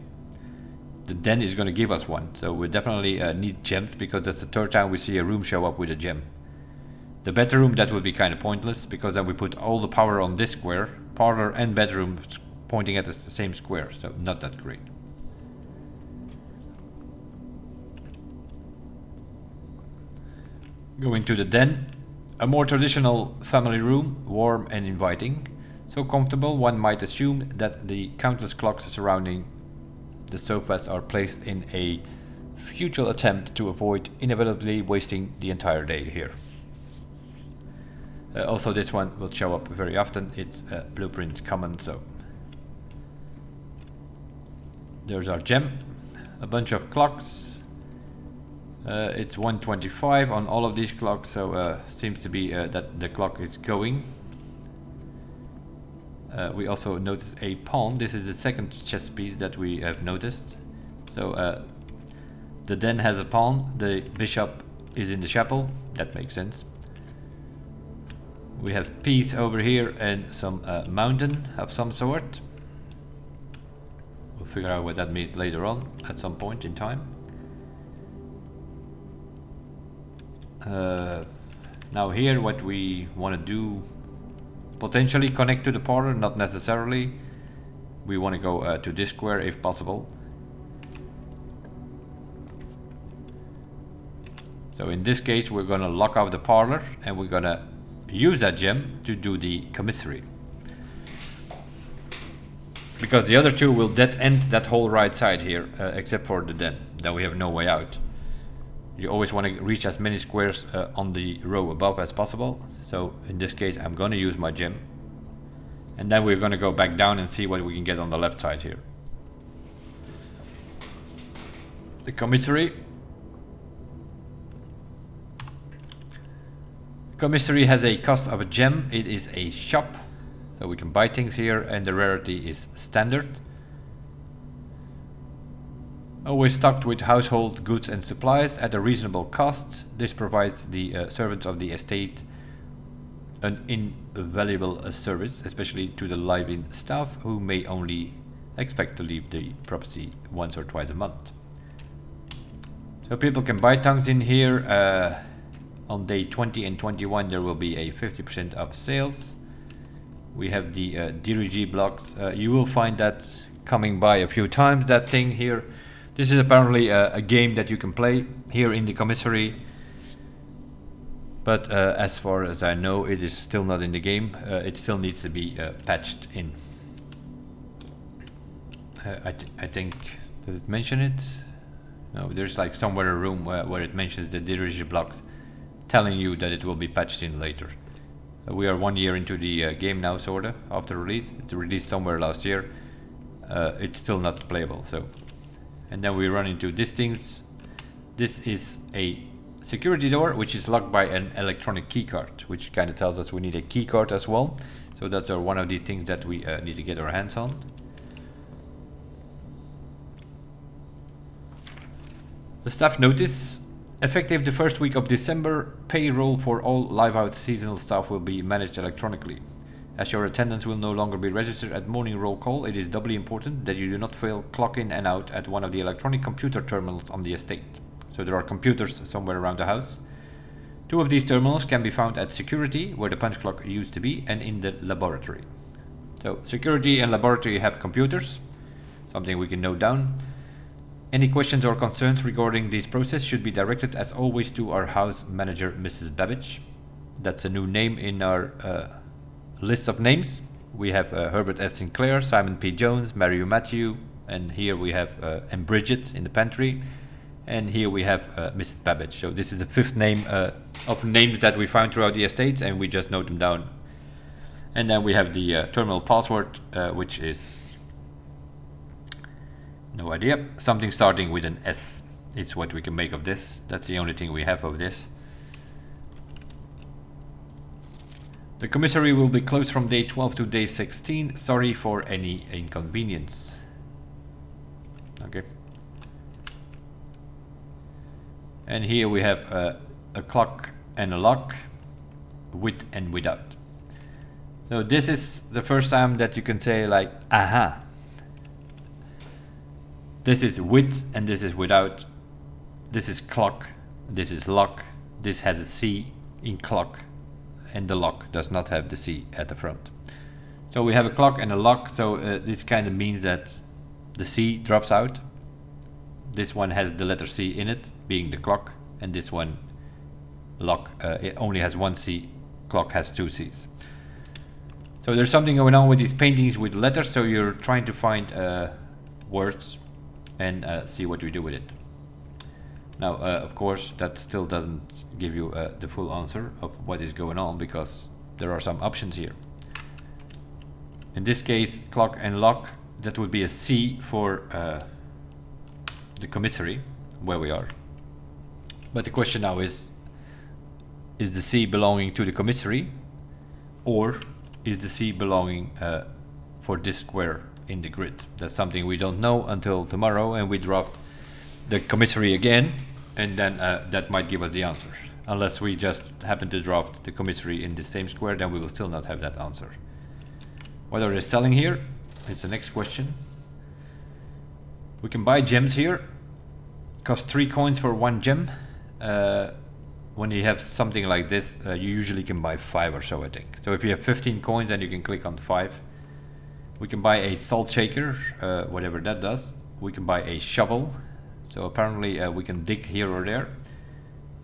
The den is going to give us one, so we definitely need gems, because that's the third time we see a room show up with a gem. The bedroom, that would be kind of pointless, because then we put all the power on this square. Parlor and bedroom pointing at the same square, so not that great. Going to the den, a more traditional family room, warm and inviting. So comfortable, one might assume that the countless clocks surrounding the sofas are placed in a futile attempt to avoid inevitably wasting the entire day here. Also, this one will show up very often. It's a blueprint common, so there's our gem. A bunch of clocks. It's 1:25 on all of these clocks, so seems to be that the clock is going. We also notice a pawn. This is the second chess piece that we have noticed. So the den has a pawn, the bishop is in the chapel, that makes sense. We have peace over here and some mountain of some sort. We'll figure out what that means later on, at some point in time. Now here what we want to do, potentially connect to the parlor, not necessarily. We want to go to this square if possible. So in this case we're gonna lock out the parlor and we're gonna use that gem to do the commissary. Because the other two will dead end that whole right side here, except for the den. Then we have no way out. You always want to reach as many squares on the row above as possible. So in this case I'm gonna use my gem. And then we're gonna go back down and see what we can get on the left side here. The commissary. Commissary has a cost of a gem. It is a shop, so we can buy things here, and the rarity is standard. Always stocked with household goods and supplies at a reasonable cost. This provides the servants of the estate an invaluable service, especially to the live-in staff who may only expect to leave the property once or twice a month. So people can buy things in here. On day 20 and 21 there will be a 50% off sales. We have the DRG blocks. You will find that coming by a few times, that thing here. This is apparently a game that you can play here in the commissary. But as far as I know, it is still not in the game. It still needs to be patched in. I think, does it mention it? No, there's like somewhere a room where it mentions the DRG blocks, telling you that it will be patched in later. We are 1 year into the game now, sorta, after release. It's released somewhere last year. It's still not playable, so. And then we run into these things. This is a security door, which is locked by an electronic keycard, which kind of tells us we need a keycard as well. So that's one of the things that we need to get our hands on. The staff notice. Effective the first week of December, payroll for all live-out seasonal staff will be managed electronically. As your attendance will no longer be registered at morning roll call, it is doubly important that you do not fail clock in and out at one of the electronic computer terminals on the estate. So there are computers somewhere around the house. 2 of these terminals can be found at security, where the punch clock used to be, and in the laboratory. So security and laboratory have computers, something we can note down. Any questions or concerns regarding this process should be directed as always to our house manager, Mrs. Babbage. That's a new name in our list of names. We have Herbert S. Sinclair, Simon P. Jones, Mario Matthew, and here we have and Bridget in the pantry. And here we have Mrs. Babbage. So this is the 5th name of names that we found throughout the estate, and we just note them down. And then we have the terminal password, which is... no idea. Something starting with an S is what we can make of this. That's the only thing we have of this. The commissary will be closed from day 12 to day 16. Sorry for any inconvenience. Okay. And here we have a clock and a lock, with and without. So this is the first time that you can say like, aha. This is with and this is without. This is clock, this is lock. This has a C in clock, and the lock does not have the C at the front. So we have a clock and a lock, so this kind of means that the C drops out. This one has the letter C in it, being the clock, and this one, lock, it only has 1 C, clock has 2 C's. So there's something going on with these paintings with letters, so you're trying to find words and see what we do with it. Now, of course, that still doesn't give you the full answer of what is going on, because there are some options here. In this case, clock and lock, that would be a C for the commissary, where we are. But the question now is the C belonging to the commissary, or is the C belonging for this square in the grid. That's something we don't know until tomorrow, and we dropped the commissary again, and then that might give us the answer. Unless we just happen to drop the commissary in the same square, then we will still not have that answer. What are they selling here? It's the next question. We can buy gems here. Cost 3 coins for 1 gem. When you have something like this, you usually can buy 5 or so, I think. So if you have 15 coins, then you can click on 5. We can buy a salt shaker, whatever that does. We can buy a shovel. So apparently we can dig here or there.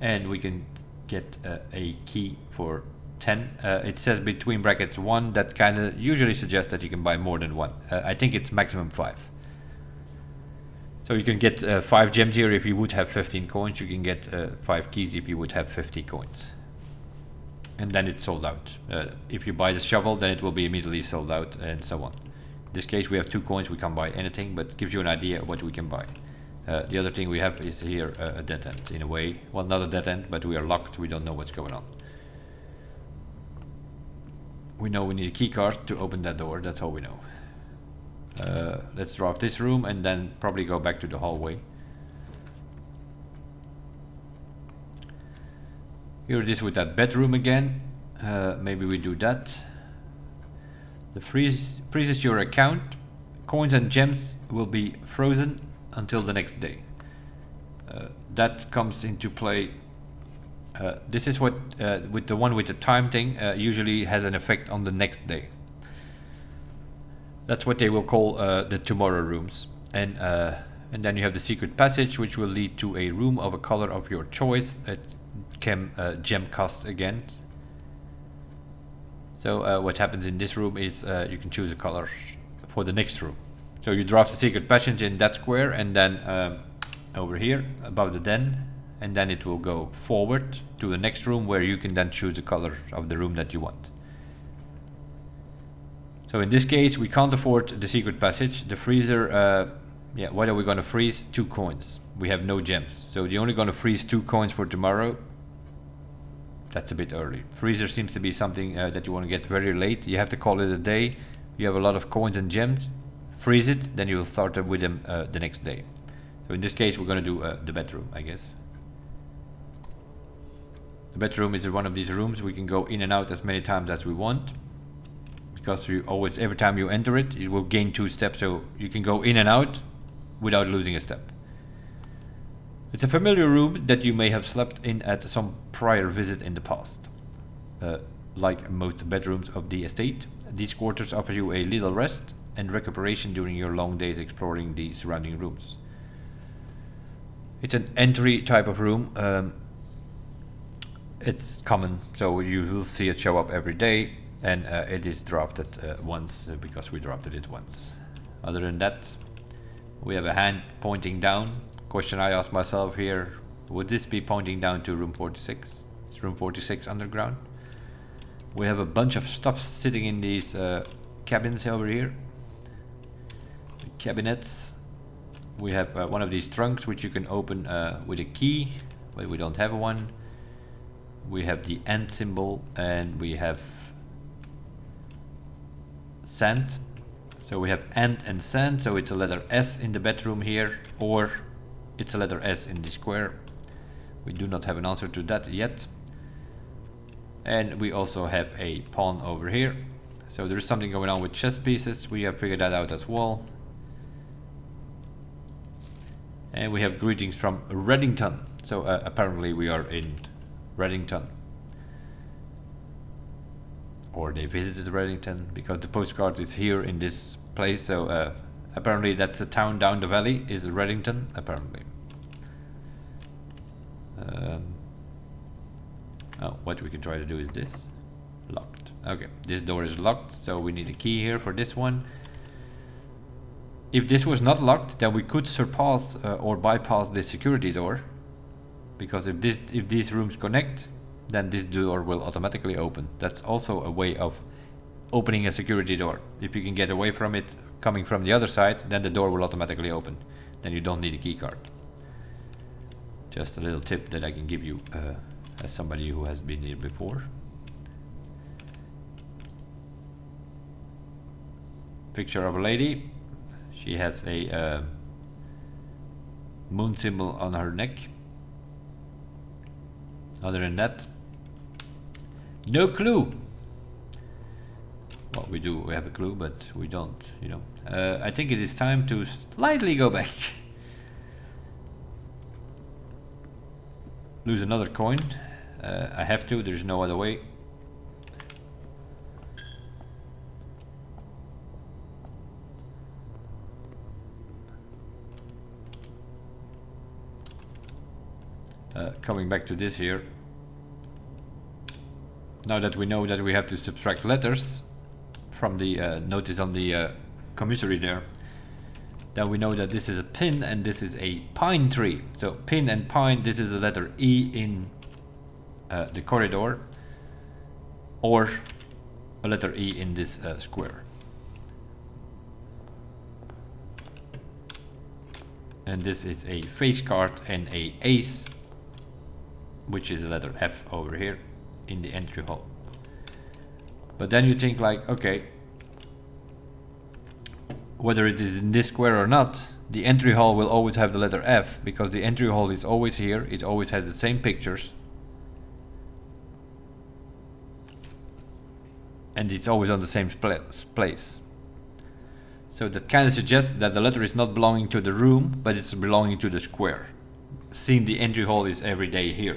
And we can get a key for 10. It says between brackets 1. That kind of usually suggests that you can buy more than 1. I think it's maximum 5. So you can get 5 gems here if you would have 15 coins. You can get 5 keys if you would have 50 coins. And then it's sold out. If you buy the shovel, then it will be immediately sold out, and so on. In this case we have 2 coins, we can't buy anything, but it gives you an idea of what we can buy. The other thing we have is here a dead end, in a way. Well, not a dead end, but we are locked, we don't know what's going on. We know we need a key card to open that door, that's all we know. Let's drop this room and then probably go back to the hallway. Here it is with that bedroom again. Maybe we do that. The freezes your account. Coins and gems will be frozen until the next day. That comes into play. This is what with the one with the time thing usually has an effect on the next day. That's what they will call the tomorrow rooms. And then you have the secret passage, which will lead to a room of a color of your choice. It can gem cost again. So what happens in this room is you can choose a color for the next room. So you drop the secret passage in that square, and then over here above the den, and then it will go forward to the next room where you can then choose the color of the room that you want. So in this case we can't afford the secret passage. The freezer, yeah, what are we going to freeze? 2 coins. We have no gems, so you're only going to freeze 2 coins for tomorrow. That's a bit early. Freezer seems to be something that you want to get very late. You have to call it a day. You have a lot of coins and gems. Freeze it, then you will start with them the next day. So in this case we're going to do the bedroom, I guess. The bedroom is one of these rooms. We can go in and out as many times as we want, because you always, every time you enter it, it will gain 2 steps, so you can go in and out without losing a step. It's a familiar room that you may have slept in at some prior visit in the past. Like most bedrooms of the estate, these quarters offer you a little rest and recuperation during your long days exploring the surrounding rooms. It's an entry type of room. It's common, so you will see it show up every day, and it is dropped at once because we dropped it once. Other than that, we have a hand pointing down. Question I asked myself here, would this be pointing down to room 46? It's room 46 underground. We have a bunch of stuff sitting in these cabins over here. The cabinets. We have one of these trunks which you can open with a key, but we don't have one. We have the ant symbol, and we have sand. So we have ant and sand, so it's a letter S in the bedroom here, or it's a letter S in the square. We do not have an answer to that yet. And we also have a pawn over here. So there is something going on with chess pieces. We have figured that out as well. And we have greetings from Reddington. So apparently we are in Reddington. Or they visited Reddington, because the postcard is here in this place. So apparently that's the town down the valley, is Reddington, apparently. Oh, what we can try to do is this. Locked. Okay, this door is locked, so we need a key here for this one. If this was not locked, then we could surpass or bypass this security door, because if these rooms connect, then this door will automatically open. That's also a way of opening a security door. If you can get away from it coming from the other side, then the door will automatically open. Then you don't need a key card. Just a little tip that I can give you as somebody who has been here before. picture of a lady. She has a moon symbol on her neck. Other than that, no clue. Well, we do, we have a clue, but we don't, you know. I think it is time to slightly go back. Lose another coin. I have to, there's no other way. Coming back to this here. Now that we know that we have to subtract letters from the notice on the commissary there, then we know that this is a pin and this is a pine tree. So pin and pine, this is the letter E in the corridor, or a letter E in this square. And this is a face card and a ace, which is the letter F over here in the entry hall. But then you think like, okay, whether it is in this square or not, the entry hall will always have the letter F, because the entry hall is always here, it always has the same pictures, and it's always on the same place. So that kind of suggests that the letter is not belonging to the room, but it's belonging to the square, seeing the entry hall is every day here.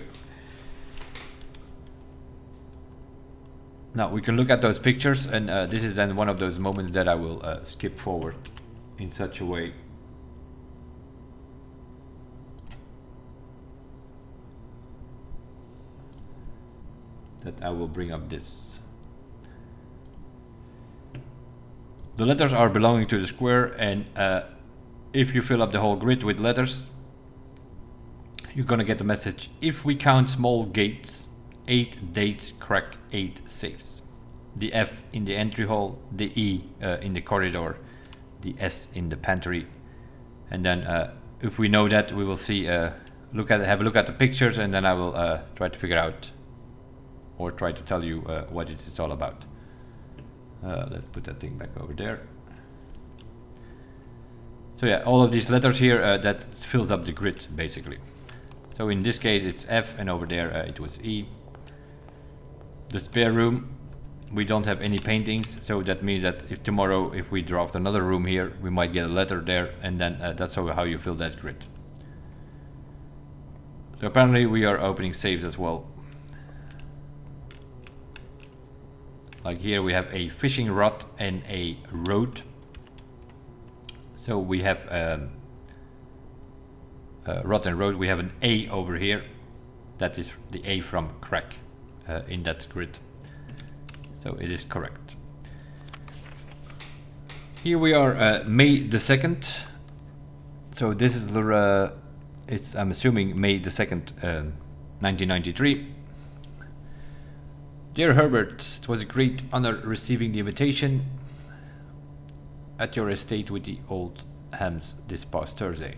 Now we can look at those pictures, and this is then one of those moments that I will skip forward in such a way that I will bring up this. The letters are belonging to the square, and if you fill up the whole grid with letters, you're gonna get the message: if we count small gates, 8 dates crack 8 safes. The F in the entry hall, the E in the corridor, the S in the pantry. And then if we know that, we will see, have a look at the pictures, and then I will try to figure out, or try to tell you what it is all about. Let's put that thing back over there. So yeah, all of these letters here, that fills up the grid basically. So in this case it's F, and over there it was E. The spare room, we don't have any paintings, so that means that if tomorrow, if we draft another room here, we might get a letter there, and then that's how you fill that grid. So apparently we are opening saves as well. Like here we have a fishing rod and a road. So we have rod and road, we have an A over here. That is the A from crack in that grid. So it is correct. Here we are, May the 2nd. So this is the, I'm assuming May the 2nd, 1993. Dear Herbert, it was a great honor receiving the invitation at your estate with the old hams this past Thursday.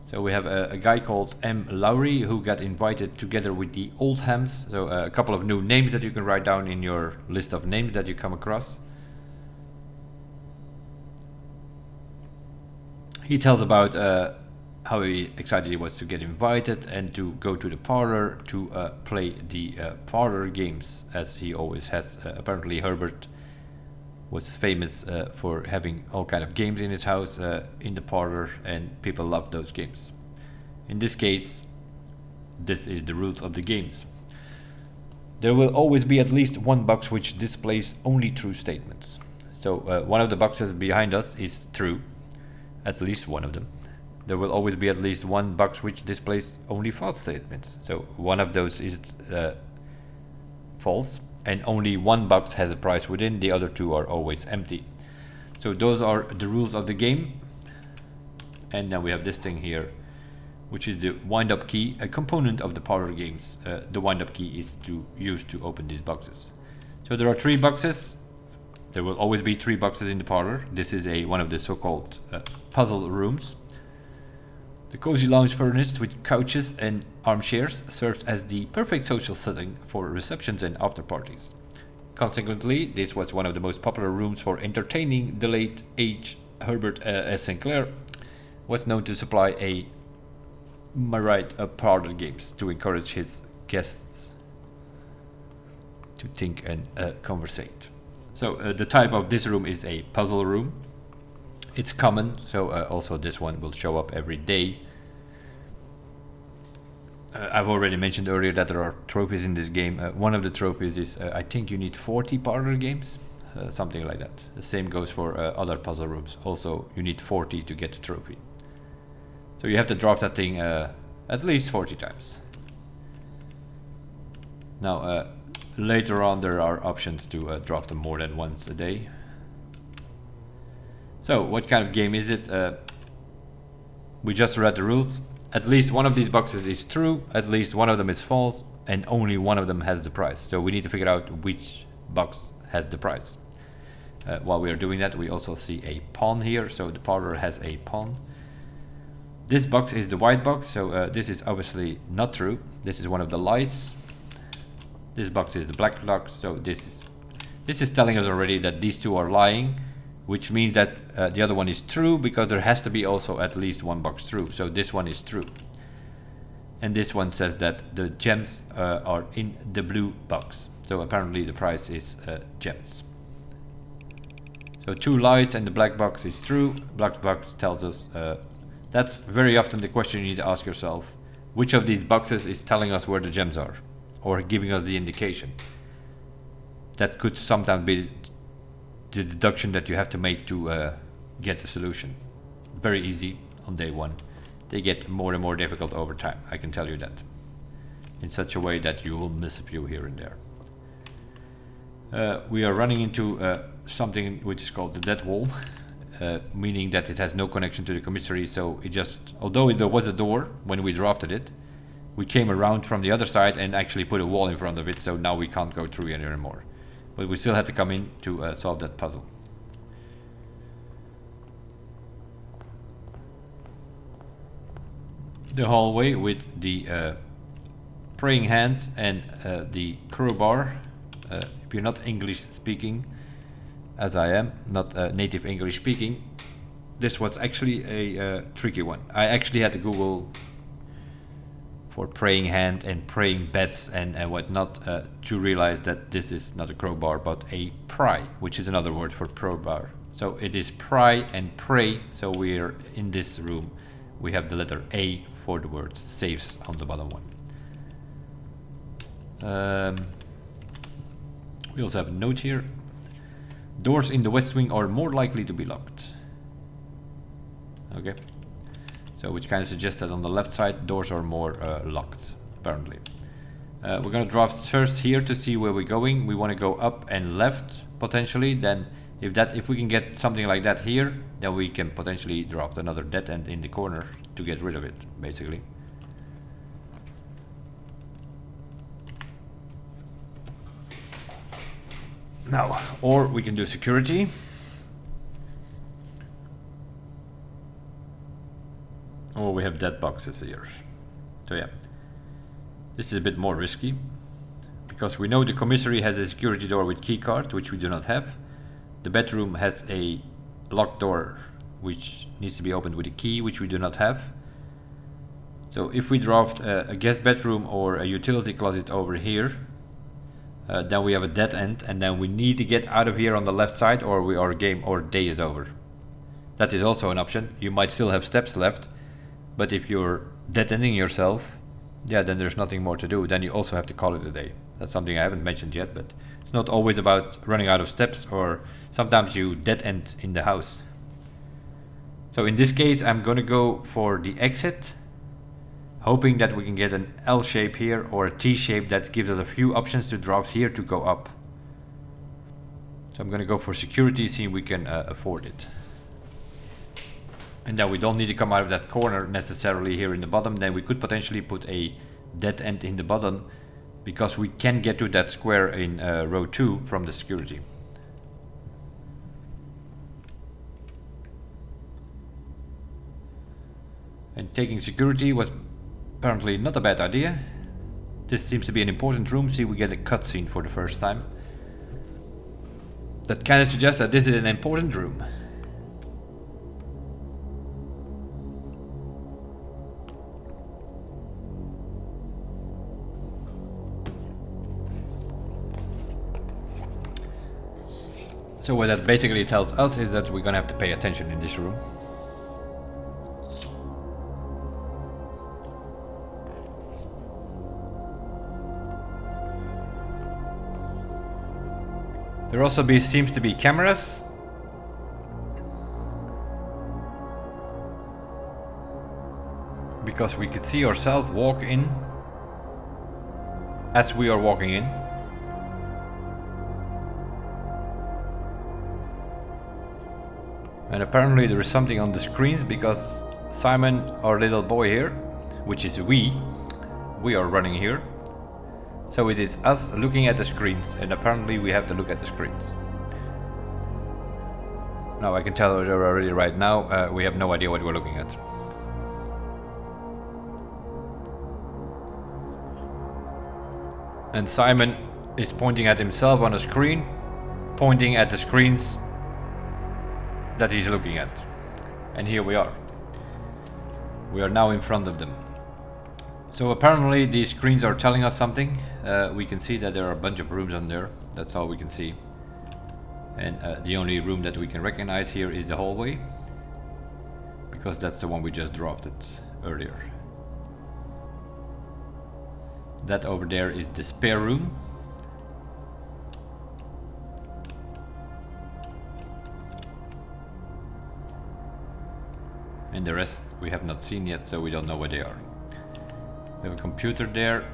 So we have a guy called M. Lowry who got invited together with the old hams. So a couple of new names that you can write down in your list of names that you come across. He tells about how excited he was to get invited and to go to the parlor to play the parlor games, as he always has. Apparently Herbert was famous for having all kind of games in his house in the parlor, and people loved those games. In this case, this is the rules of the games. There will always be at least one box which displays only true statements. So one of the boxes behind us is true, at least one of them. There will always be at least one box which displays only false statements. So one of those is false, and only one box has a prize within, the other two are always empty. So those are the rules of the game. And then we have this thing here, which is the wind-up key, a component of the parlor games. The wind-up key is used to open these boxes. So there are 3 boxes. There will always be 3 boxes in the parlor. This is one of the so-called puzzle rooms. The cozy lounge furnished with couches and armchairs serves as the perfect social setting for receptions and after parties. Consequently, this was one of the most popular rooms for entertaining. The late H. Herbert S. Sinclair was known to supply a parlor games to encourage his guests to think and conversate. So the type of this room is a puzzle room. It's common, so also this one will show up every day. I've already mentioned earlier that there are trophies in this game. One of the trophies is, I think you need 40 parlor games, something like that. The same goes for other puzzle rooms. Also, you need 40 to get the trophy. So you have to drop that thing at least 40 times. Now, later on there are options to drop them more than once a day. So, what kind of game is it? We just read the rules. At least one of these boxes is true, at least one of them is false, and only one of them has the prize. So we need to figure out which box has the prize. While we are doing that, we also see a pawn here, so the parlor has a pawn. This box is the white box, so this is obviously not true. This is one of the lies. This box is the black box, so this is telling us already that these two are lying, which means that the other one is true, because there has to be also at least one box true. So this one is true. And this one says that the gems are in the blue box. So apparently the prize is gems. So two lies and the black box is true. Black box tells us, that's very often the question you need to ask yourself. Which of these boxes is telling us where the gems are? Or giving us the indication? That could sometimes be the deduction that you have to make to get the solution. Very easy on day one. They get more and more difficult over time, I can tell you that. In such a way that you will miss a few here and there. We are running into something which is called the dead wall, meaning that it has no connection to the commissary, so it just, although there was a door when we dropped it, we came around from the other side and actually put a wall in front of it, so now we can't go through it anymore. But we still had to come in to solve that puzzle. The hallway with the praying hands and the crowbar. If you're not English speaking, as I am, not native English speaking, this was actually a tricky one. I actually had to Google for praying hand and praying beds and whatnot to realize that this is not a crowbar but a pry, which is another word for crowbar. So it is pry and pray, so we're in this room. We have the letter A for the word saves on the bottom one. We also have a note here. Doors in the west wing are more likely to be locked. Okay. So which kind of suggests that on the left side doors are more locked, apparently. We're gonna drop first here to see where we're going. We want to go up and left potentially. Then if we can get something like that here, then we can potentially drop another dead end in the corner to get rid of it, basically. Now, or we can do security. Or we have dead boxes here. So yeah, this is a bit more risky, because we know the commissary has a security door with key card, which we do not have. The bedroom has a locked door, which needs to be opened with a key, which we do not have. So if we dropped a guest bedroom or a utility closet over here, then we have a dead end, and then we need to get out of here on the left side, or our game or day is over. That is also an option. You might still have steps left, but if you're dead ending yourself, yeah, then there's nothing more to do. Then you also have to call it a day. That's something I haven't mentioned yet, but it's not always about running out of steps, or sometimes you dead end in the house. So in this case, I'm gonna go for the exit, hoping that we can get an L shape here or a T shape that gives us a few options to drop here to go up. So I'm gonna go for security, see if we can afford it. And then we don't need to come out of that corner necessarily here in the bottom. Then we could potentially put a dead end in the bottom, because we can get to that square in row 2 from the security. And taking security was apparently not a bad idea. This seems to be an important room. See, we get a cutscene for the first time. that kind of suggests that this is an important room. So what that basically tells us is that we're gonna have to pay attention in this room. There also seems to be cameras. Because we could see ourselves walk in as we are walking in. And apparently there is something on the screens because Simon, our little boy here, which is we are running here. So it is us looking at the screens, and apparently we have to look at the screens. Now I can tell you already right now, we have no idea what we're looking at. And Simon is pointing at himself on a screen, pointing at the screens that he's looking at. And here we are. We are now in front of them. So apparently these screens are telling us something. We can see that there are a bunch of rooms on there. That's all we can see. And the only room that we can recognize here is the hallway, because that's the one we just dropped it earlier. That over there is the spare room. And the rest we have not seen yet, so we don't know where they are. We have a computer there.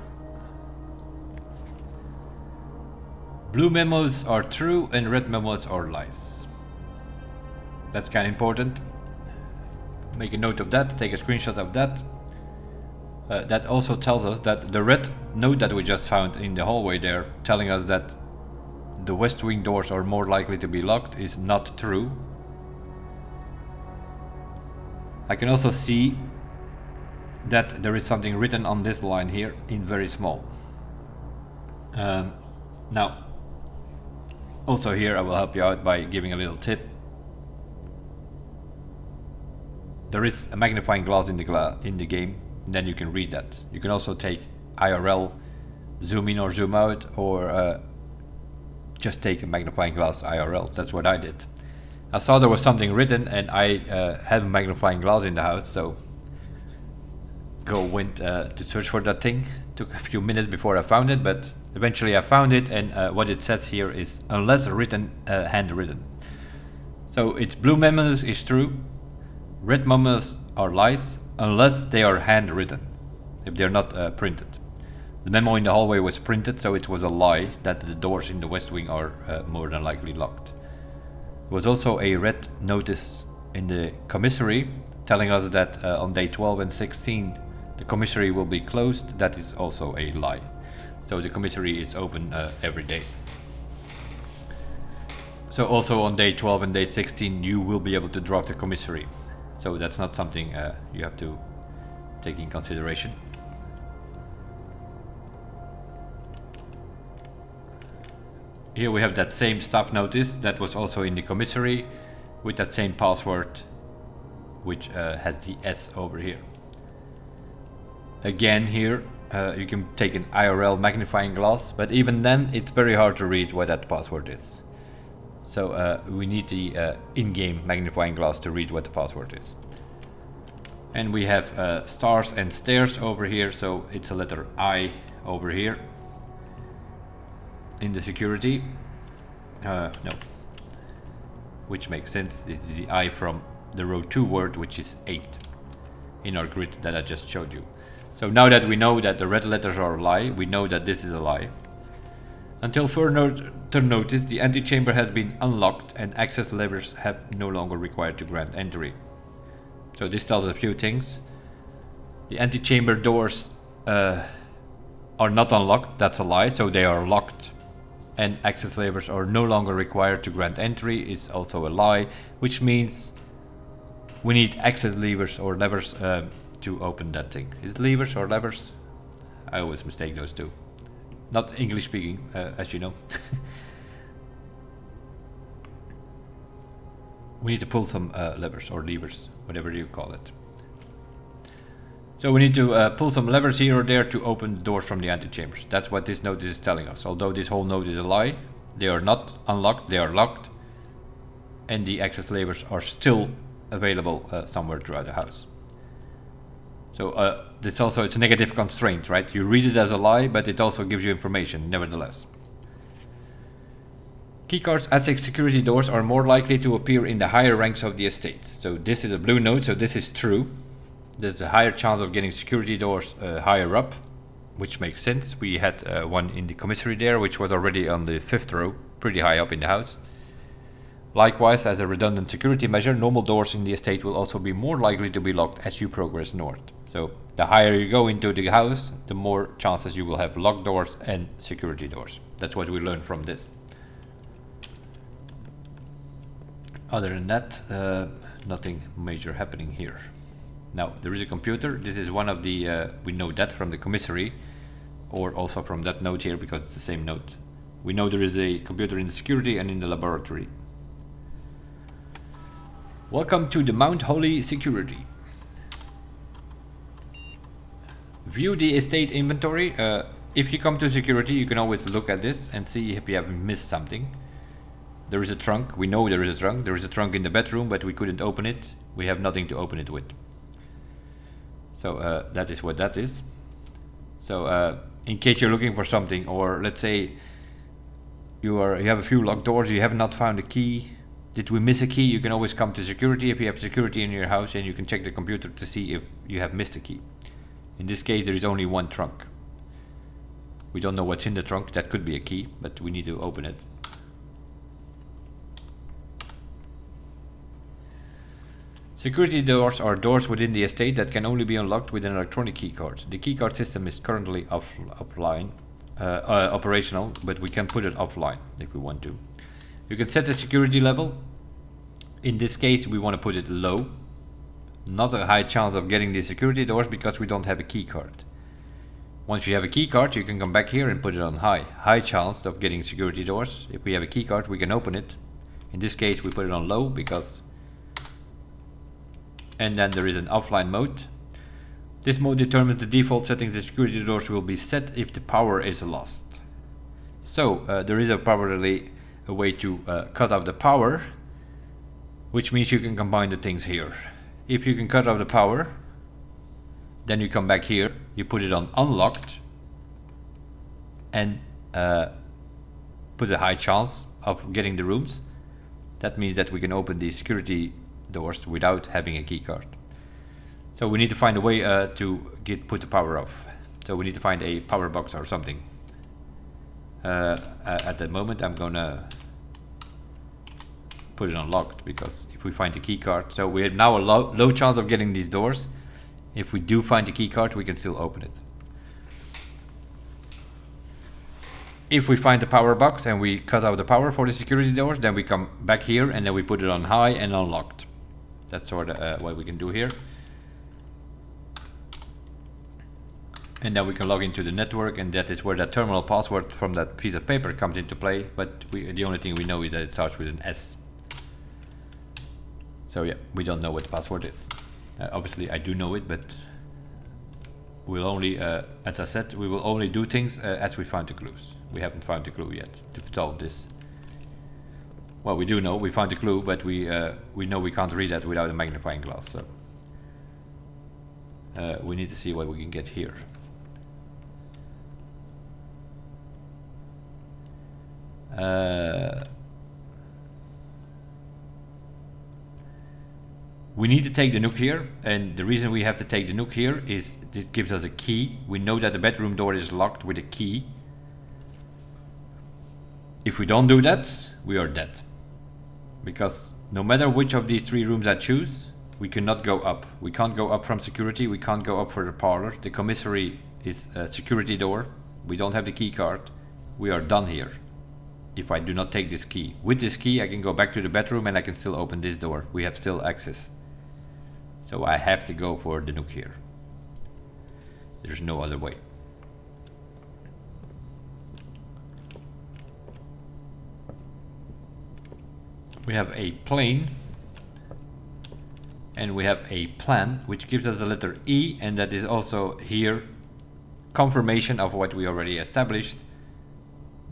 Blue memos are true and red memos are lies. That's kind of important. Make a note of that, take a screenshot of that. That also tells us that the red note that we just found in the hallway there, telling us that the west wing doors are more likely to be locked, is not true. I can also see that there is something written on this line here in very small. Now, also here I will help you out by giving a little tip. There is a magnifying glass in the game, and then you can read that. You can also take IRL, zoom in or zoom out, or just take a magnifying glass IRL. That's what I did. I saw there was something written, and I had a magnifying glass in the house, so went to search for that thing. Took a few minutes before I found it, but eventually I found it, and what it says here is unless written, handwritten. So it's blue memos is true, red memos are lies, unless they are handwritten, if they're not printed. The memo in the hallway was printed, so it was a lie that the doors in the west wing are more than likely locked. There was also a red notice in the commissary telling us that on day 12 and 16 the commissary will be closed. That is also a lie. So the commissary is open every day. So also on day 12 and day 16 you will be able to drop the commissary. So that's not something you have to take in consideration. Here we have that same staff notice that was also in the commissary with that same password, which has the S over here. Again here you can take an IRL magnifying glass, but even then it's very hard to read what that password is. So we need the in-game magnifying glass to read what the password is. And we have stars and stairs over here, so it's a letter I over here in the security. No, which makes sense. It's the I from the row 2 word, which is 8 in our grid that I just showed you. So now that we know that the red letters are a lie, we know that this is a lie. Until further notice, the antechamber has been unlocked and access levers have no longer required to grant entry. So this tells a few things. The antechamber doors are not unlocked, that's a lie, so they are locked. And access levers are no longer required to grant entry is also a lie, which means we need access levers or levers to open that thing. Is it levers or levers? I always mistake those two. Not English speaking, as you know. we need to pull some levers or levers, whatever you call it. So we need to pull some levers here or there to open the doors from the antechambers. That's what this notice is telling us. Although this whole note is a lie, they are not unlocked, they are locked, and the access levers are still available somewhere throughout the house. So it's a negative constraint, right? You read it as a lie, but it also gives you information, nevertheless. Keycards at security doors are more likely to appear in the higher ranks of the estate. So this is a blue note, so this is true. There's a higher chance of getting security doors higher up, which makes sense. We had one in the commissary there, which was already on the 5th row, pretty high up in the house. Likewise, as a redundant security measure, normal doors in the estate will also be more likely to be locked as you progress north. So the higher you go into the house, the more chances you will have locked doors and security doors. That's what we learned from this. Other than that, nothing major happening here. Now, there is a computer. This is one of the, we know that from the commissary, or also from that note here, because it's the same note. We know there is a computer in the security and in the laboratory. Welcome to the Mount Holly Security. View the estate inventory. If you come to security, you can always look at this and see if you have missed something. There is a trunk. We know there is a trunk. There is a trunk in the bedroom, but we couldn't open it. We have nothing to open it with. So that is what that is. So in case you're looking for something, or let's say you have a few locked doors, you have not found a key. Did we miss a key? You can always come to security if you have security in your house, and you can check the computer to see if you have missed a key. In this case, there is only one trunk. We don't know what's in the trunk. That could be a key, but we need to open it. Security doors are doors within the estate that can only be unlocked with an electronic keycard. The keycard system is currently operational, but we can put it offline if we want to. You can set the security level. In this case, we want to put it low. Not a high chance of getting the security doors because we don't have a keycard. Once you have a keycard, you can come back here and put it on high. High chance of getting security doors. If we have a keycard, we can open it. In this case, we put it on low because... And then there is an offline mode. This mode determines the default settings. The security doors will be set if the power is lost. So there is probably a way to cut off the power, which means you can combine the things here. If you can cut off the power, then you come back here, you put it on unlocked, and put a high chance of getting the rooms. That means that we can open the security doors without having a key card. So we need to find a way to put the power off. So we need to find a power box or something. At the moment I'm gonna put it on locked, because if we find the key card, so we have now a low chance of getting these doors. If we do find the key card, we can still open it. If we find the power box and we cut out the power for the security doors, then we come back here and then we put it on high and unlocked. That's sort of what we can do here. And then we can log into the network, and that is where that terminal password from that piece of paper comes into play. But the only thing we know is that it starts with an S. So yeah, we don't know what the password is. Obviously I do know it, but we'll only, as I said, we will only do things as we find the clues. We haven't found the clue yet to solve this. Well, we do know we found the clue, but we know we can't read that without a magnifying glass. So we need to see what we can get here. We need to take the nook here, and the reason we have to take the nook here is this gives us a key. We know that the bedroom door is locked with a key. If we don't do that, we are dead. Because no matter which of these three rooms I choose, we cannot go up. We can't go up from security, we can't go up for the parlor. The commissary is a security door. We don't have the key card. We are done here if I do not take this key. With this key I can go back to the bedroom and I can still open this door. We have still access. So I have to go for the nook here. There's no other way. We have a plane. and we have a plan which gives us the letter E, and that is also here confirmation of what we already established.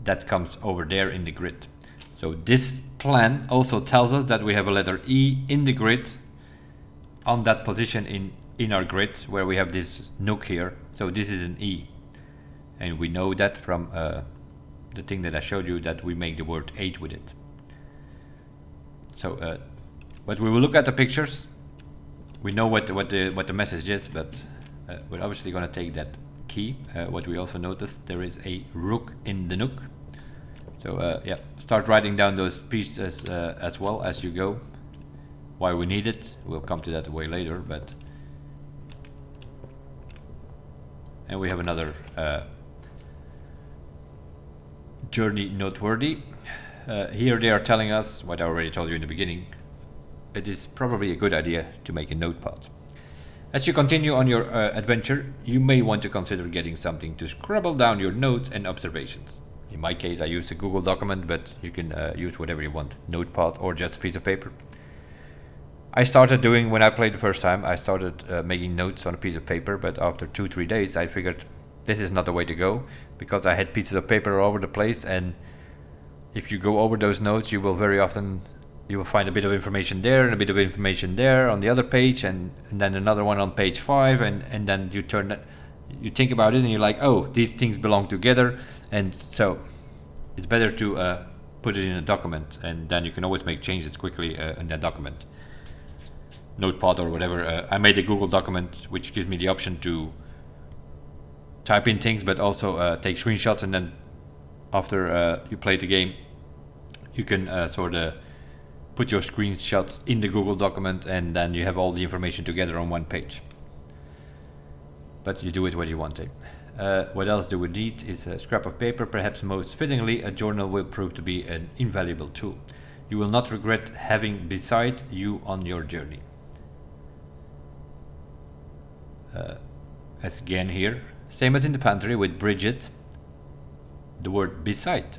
That comes over there in the grid. So this plan also tells us that we have a letter E in the grid on that position in our grid where we have this nook here. So this is an E, and we know that from the thing that I showed you, that we make the word 8 with it. So but we will look at the pictures. We know what the message is, but we're obviously going to take that key. What we also noticed, there is a rook in the nook. So yeah, start writing down those pieces as well as you go. Why we need it, we'll come to that way later. But and we have another journey noteworthy. Here they are telling us what I already told you in the beginning. It is probably a good idea to make a notepad. As you continue on your adventure, you may want to consider getting something to scribble down your notes and observations. In my case, I use a Google document, but you can use whatever you want, notepad or just a piece of paper. I started doing, when I played the first time, I started making notes on a piece of paper, but after 2-3 days I figured this is not the way to go, because I had pieces of paper all over the place, and if you go over those notes, you will very often find a bit of information there and a bit of information there on the other page, and then another one on page 5, and then you think about it and you're like, oh, these things belong together, and so it's better to put it in a document, and then you can always make changes quickly in that document. Notepad or whatever. I made a Google document which gives me the option to type in things, but also take screenshots, and then after you play the game, you can sort of put your screenshots in the Google document, and then you have all the information together on one page. But you do it what you want to. What else do we need is a scrap of paper. Perhaps most fittingly, a journal will prove to be an invaluable tool. You will not regret having beside you on your journey. As again here, same as in the pantry with Bridget, the word beside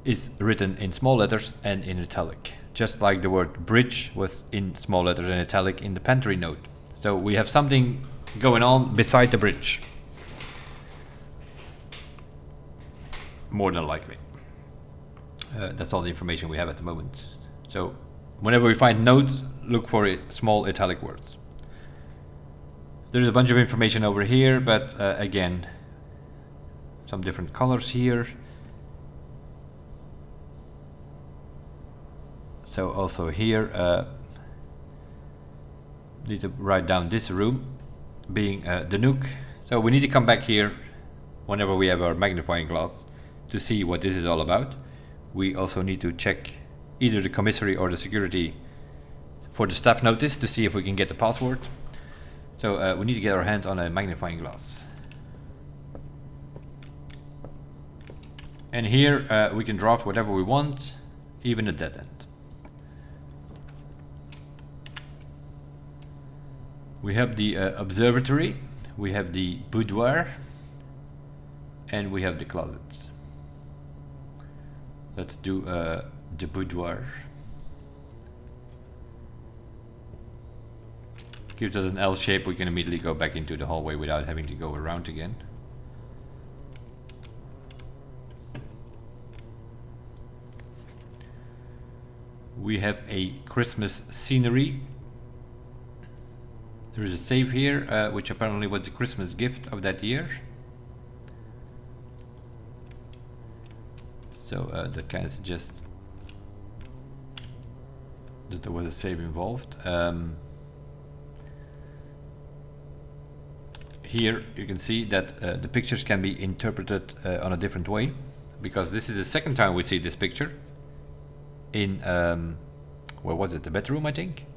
is written in small letters and in italic, just like the word bridge was in small letters and italic in the pantry note. So we have something going on beside the bridge, more than likely. That's all the information we have at the moment. So whenever we find notes, look for small italic words. There's a bunch of information over here, but again, some different colors here. So also here, need to write down this room being the nook. So we need to come back here whenever we have our magnifying glass to see what this is all about. We also need to check either the commissary or the security for the staff notice to see if we can get the password. So we need to get our hands on a magnifying glass. And here we can drop whatever we want, even a dead end. We have the observatory, we have the boudoir, and we have the closets. Let's do the boudoir. Gives us an L shape. We can immediately go back into the hallway without having to go around again. We have a Christmas scenery. There is a save here, which apparently was the Christmas gift of that year. So that kind of suggests that there was a save involved. Here you can see that the pictures can be interpreted on a different way, because this is the second time we see this picture in where was it, the bedroom, I think.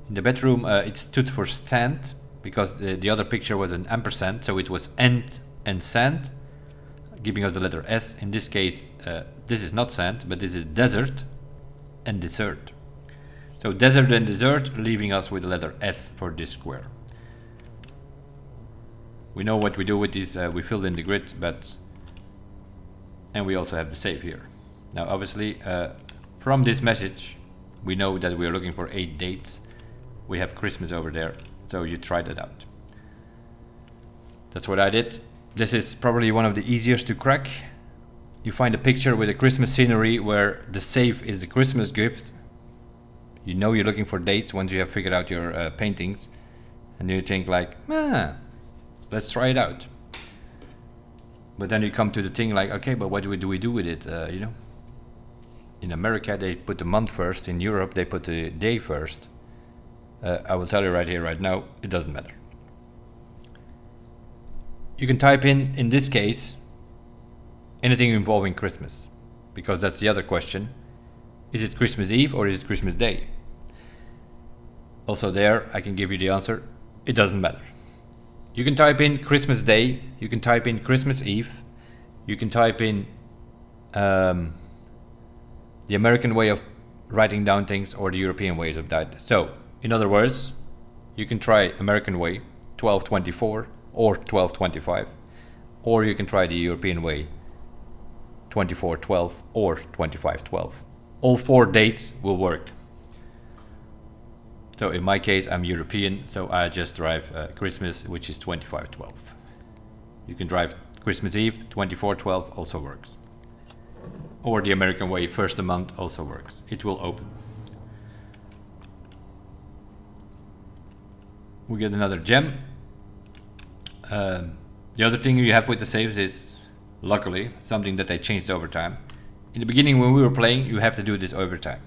In the bedroom it stood for stand, because the other picture was an ampersand, so it was end and sand, giving us the letter S. In this case this is not sand, but this is desert and dessert. So desert and dessert, leaving us with the letter S for this square. We know what we do with these, we filled in the grid, and we also have the save here. Now obviously from this message we know that we are looking for 8 dates, we have Christmas over there. So you try that out. That's what I did. This is probably one of the easiest to crack. You find a picture with a Christmas scenery where the safe is the Christmas gift. You know you're looking for dates once you have figured out your paintings. And you think like, let's try it out. But then you come to the thing like, okay, but what do we do with it? You know, in America they put the month first. In Europe they put the day first. I will tell you right here, right now, it doesn't matter. You can type in this case, anything involving Christmas, because that's the other question. Is it Christmas Eve or is it Christmas Day? Also there, I can give you the answer. It doesn't matter. You can type in Christmas Day, you can type in Christmas Eve, you can type in the American way of writing down things or the European ways of that. So, in other words, you can try American way, 1224 or 1225, or you can try the European way, 2412 or 2512. All 4 dates will work. So in my case, I'm European, so I just drive Christmas, which is 2512. You can drive Christmas Eve, 2412, also works. Or the American way, first a month, also works. It will open. We get another gem. The other thing you have with the saves is, luckily, something that they changed over time. In the beginning when we were playing, you have to do this over time.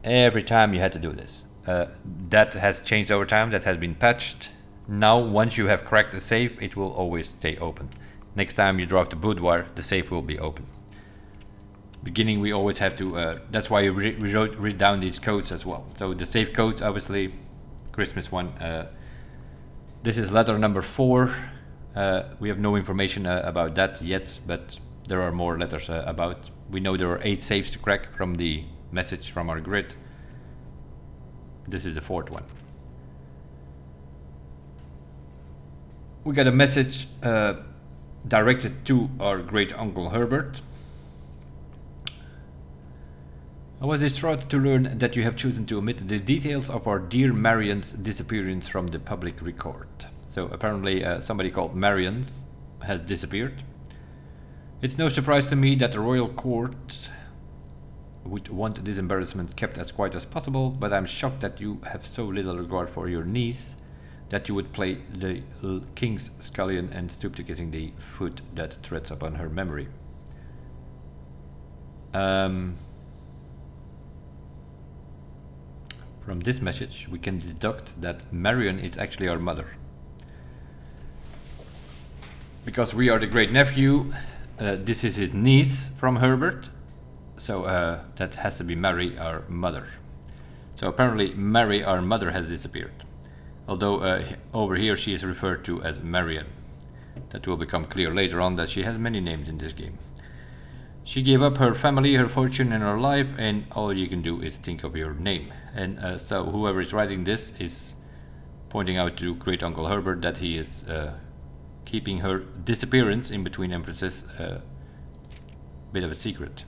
Every time you had to do this. That has changed over time, that has been patched. Now once you have cracked the safe, it will always stay open. Next time you drop the boudoir, the safe will be open. Beginning we always have to, that's why you read down these codes as well. So the safe codes, obviously, Christmas one. This is letter number 4. We have no information about that yet, but there are more letters about. We know there are 8 safes to crack from the message from our grid. This is the 4th one. We got a message directed to our great uncle Herbert. I was distraught to learn that you have chosen to omit the details of our dear Marion's disappearance from the public record. So apparently somebody called Marion's has disappeared. It's no surprise to me that the royal court would want this embarrassment kept as quiet as possible, but I'm shocked that you have so little regard for your niece that you would play the king's scullion and stoop to kissing the foot that treads upon her memory. From this message, we can deduct that Marion is actually our mother. Because we are the great nephew, this is his niece from Herbert, so that has to be Mary, our mother. So apparently Mary, our mother, has disappeared. Although over here she is referred to as Marion. That will become clear later on that she has many names in this game. She gave up her family, her fortune and her life, and all you can do is think of your name. And so whoever is writing this is pointing out to great uncle Herbert that he is keeping her disappearance in between empresses a bit of a secret.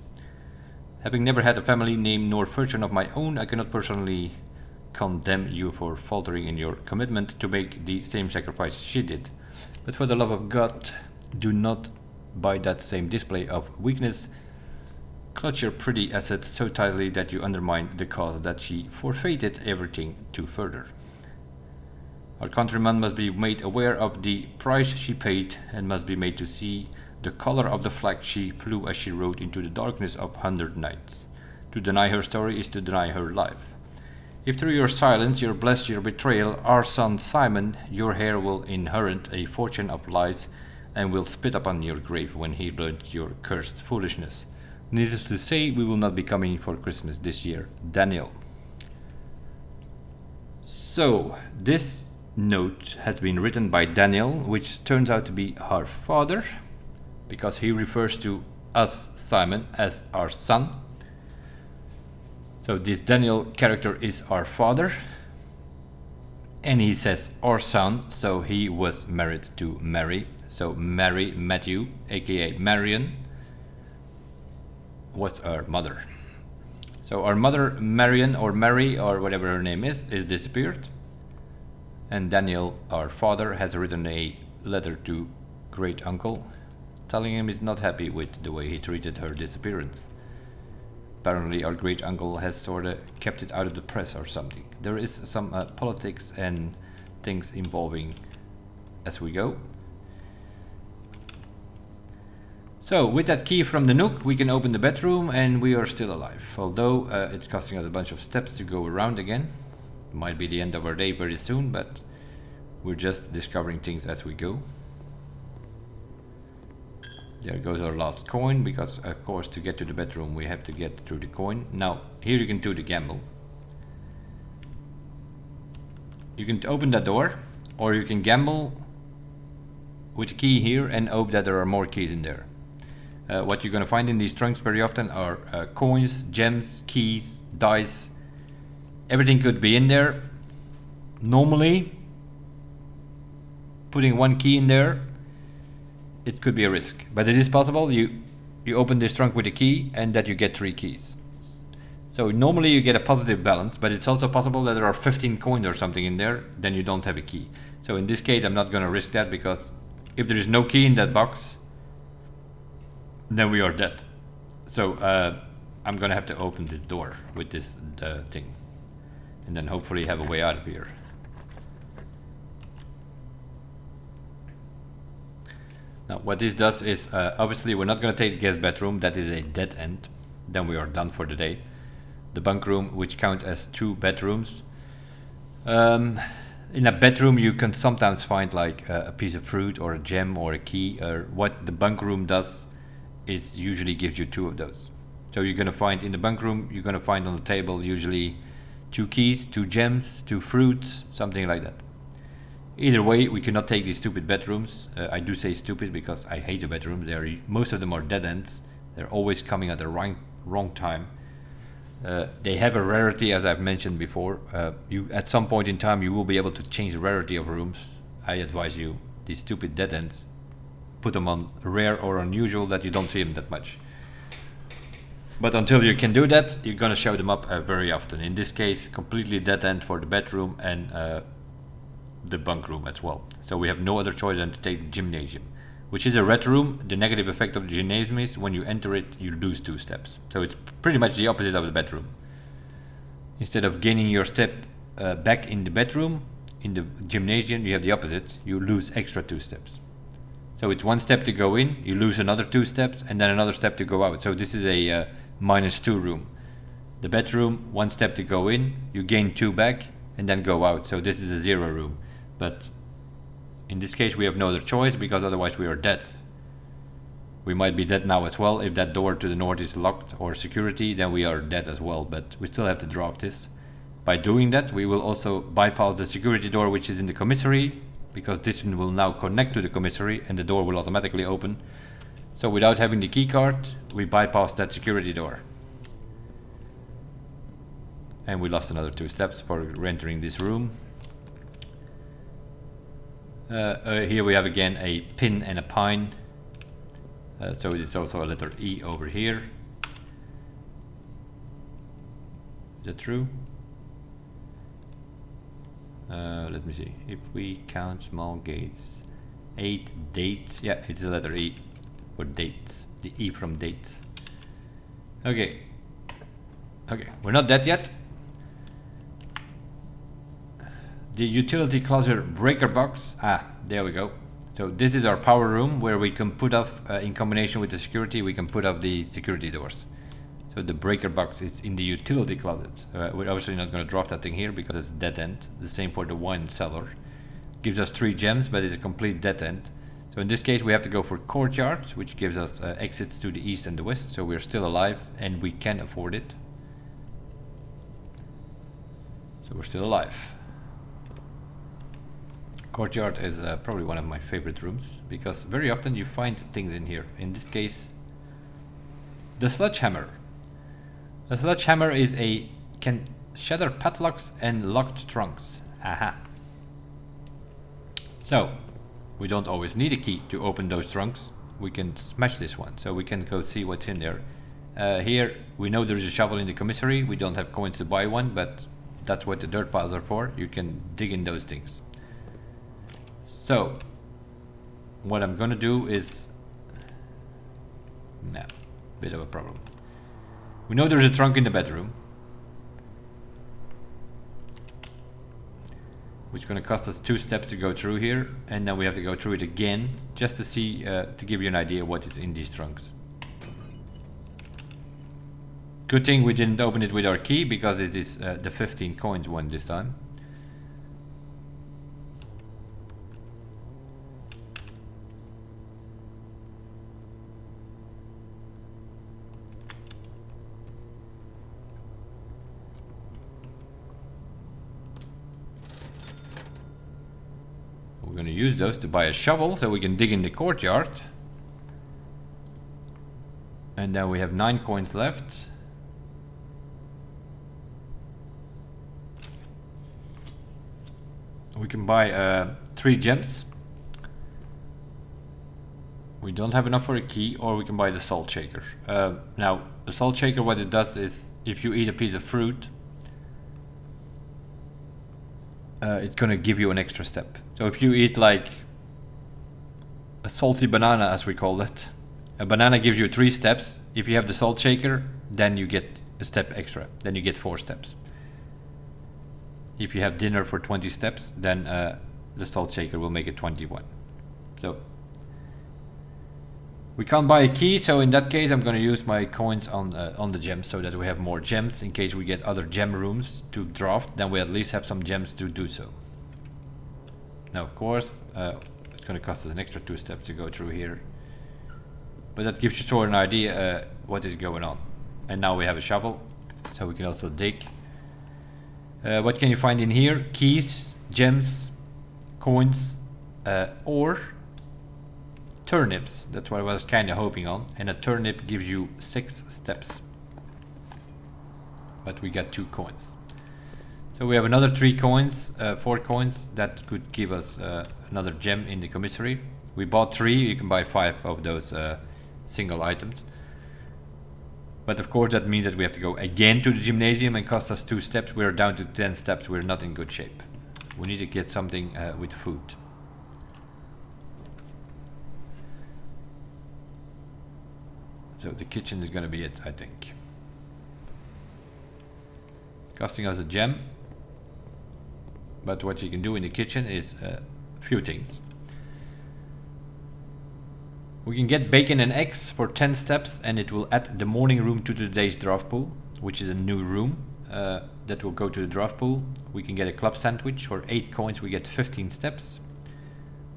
Having never had a family name nor fortune of my own, I cannot personally condemn you for faltering in your commitment to make the same sacrifice she did. But for the love of God, do not, by that same display of weakness, clutch your pretty assets so tightly that you undermine the cause that she forfeited everything to further. Our countryman must be made aware of the price she paid and must be made to see the color of the flag she flew as she rode into the darkness of 100 nights. To deny her story is to deny her life. If through your silence you bless your betrayal, our son Simon, your heir will inherit a fortune of lies and will spit upon your grave when he learns your cursed foolishness. Needless to say, we will not be coming for Christmas this year. Daniel. So, this note has been written by Daniel, which turns out to be our father, because he refers to us, Simon, as our son. So this Daniel character is our father, and he says our son, so he was married to Mary. So Mary Matthew, aka Marion, was our mother. So our mother Marion, or Mary, or whatever her name is disappeared. And Daniel, our father, has written a letter to great uncle telling him he's not happy with the way he treated her disappearance. Apparently our great uncle has sort of kept it out of the press or something. There is some politics and things involving as we go. So with that key from the Nook we can open the bedroom and we are still alive. Although it's costing us a bunch of steps to go around again. Might be the end of our day very soon, but we're just discovering things as we go. There goes our last coin, because of course to get to the bedroom we have to get through the coin. Now here you can do the gamble. You can open that door, or you can gamble with the key here and hope that there are more keys in there. What you're going to find in these trunks very often are coins, gems, keys, dice. Everything could be in there. Normally, putting one key in there, it could be a risk, but it is possible. You open this trunk with a key and that you get 3 keys. So normally you get a positive balance, but it's also possible that there are 15 coins or something in there, then you don't have a key. So in this case I'm not going to risk that, because if there is no key in that box, then we are dead. So I'm going to have to open this door with this thing, and then hopefully have a way out of here. Now what this does is, obviously we're not going to take the guest bedroom, that is a dead end. Then we are done for the day. The bunk room, which counts as 2 bedrooms. In a bedroom you can sometimes find like a piece of fruit or a gem or a key. Or what the bunk room does is usually gives you 2 of those. So you're going to find in the bunk room, you're going to find on the table usually 2 keys, 2 gems, 2 fruits, something like that. Either way, we cannot take these stupid bedrooms. I do say stupid because I hate the bedrooms. Most of them are dead ends. They're always coming at the wrong time. They have a rarity, as I've mentioned before. At some point in time you will be able to change the rarity of rooms. I advise you, these stupid dead ends, put them on rare or unusual, that you don't see them that much. But until you can do that, you're gonna show them up very often. In this case, completely dead end for the bedroom and the bunk room as well. So we have no other choice than to take the gymnasium, which is a red room. The negative effect of the gymnasium is when you enter it, you lose 2 steps. So it's pretty much the opposite of the bedroom. Instead of gaining your step back in the bedroom, in the gymnasium you have the opposite. You lose extra 2 steps. So it's 1 step to go in, you lose another 2 steps, and then another step to go out. So this is a -2 room. The bedroom, 1 step to go in, you gain 2 back, and then go out. So this is a 0 room. But in this case we have no other choice, because otherwise we are dead. We might be dead now as well. If that door to the north is locked or security, then we are dead as well, but we still have to drop this. By doing that we will also bypass the security door, which is in the commissary, because this one will now connect to the commissary and the door will automatically open. So without having the key card, we bypass that security door. And we lost another 2 steps for entering this room. Here we have again a pin and a pine. So it's also a letter E over here. Is that true? Let me see. If we count small gates, 8 dates. Yeah, it's the letter E for dates. The E from dates. Okay. Okay, we're not dead yet. The utility closet breaker box. There we go. So this is our power room, where we can put off, in combination with the security, we can put off the security doors. So the breaker box is in the utility closet. We're obviously not going to drop that thing here because it's dead end. The same for the wine cellar. Gives us 3 gems, but it's a complete dead end. So in this case we have to go for courtyard, which gives us exits to the east and the west. So we're still alive and we can afford it. So we're still alive. Courtyard is probably one of my favorite rooms, because very often you find things in here. In this case, the sledgehammer. The sledgehammer can shatter padlocks and locked trunks. Aha. So we don't always need a key to open those trunks. We can smash this one, so we can go see what's in there. Here we know there is a shovel in the commissary. We don't have coins to buy one, but that's what the dirt piles are for. You can dig in those things. So what I'm gonna do is, nah, bit of a problem. We know there's a trunk in the bedroom, which is gonna cost us 2 steps to go through here, and then we have to go through it again just to see, to give you an idea what is in these trunks. Good thing we didn't open it with our key, because it is the 15 coins one this time. We're going to use those to buy a shovel so we can dig in the courtyard. And then we have 9 coins left. We can buy 3 gems. We don't have enough for a key, or we can buy the salt shaker. Now, the salt shaker, what it does is, if you eat a piece of fruit, it's gonna give you an extra step. So if you eat like a salty banana, as we call it, a banana gives you 3 steps. If you have the salt shaker, then you get a step extra. Then you get 4 steps. If you have dinner for 20 steps, then the salt shaker will make it 21. So we can't buy a key, so in that case I'm going to use my coins on the gems, so that we have more gems in case we get other gem rooms to draft. Then we at least have some gems to do so. Now, of course, it's going to cost us an extra 2 steps to go through here, but that gives you sort of an idea what is going on. And now we have a shovel, so we can also dig. What can you find in here? Keys, gems, coins, or turnips. That's what I was kind of hoping on. And a turnip gives you 6 steps. But we got 2 coins. So we have another 3 coins, 4 coins. That could give us another gem in the commissary. We bought 3. You can buy 5 of those single items. But of course that means that we have to go again to the gymnasium and cost us 2 steps. We're down to 10 steps. We're not in good shape. We need to get something with food. So the kitchen is going to be it, I think. It's costing us a gem. But what you can do in the kitchen is a few things. We can get bacon and eggs for 10 steps, and it will add the morning room to today's draft pool, which is a new room that will go to the draft pool. We can get a club sandwich for 8 coins. We get 15 steps.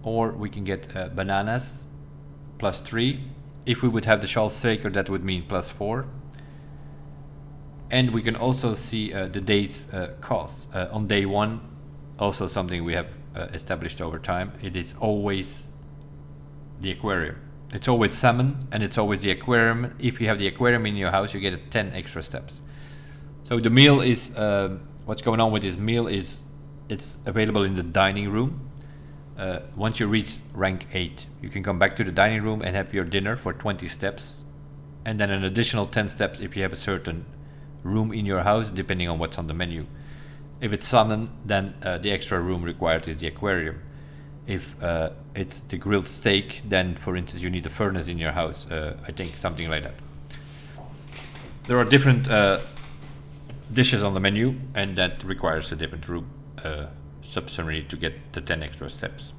Or we can get bananas plus 3. If we would have the salt shaker, that would mean plus 4. And we can also see the day's costs. On day 1, also something we have established over time, it is always the aquarium. It's always salmon, and it's always the aquarium. If you have the aquarium in your house, you get 10 extra steps. So the meal is, what's going on with this meal is, it's available in the dining room. Once you reach rank 8, you can come back to the dining room and have your dinner for 20 steps. And then an additional 10 steps if you have a certain room in your house, depending on what's on the menu. If it's salmon, then the extra room required is the aquarium. If it's the grilled steak, then for instance you need a furnace in your house. I think something like that. There are different dishes on the menu, and that requires a different room subsummary to get the 10 extra steps.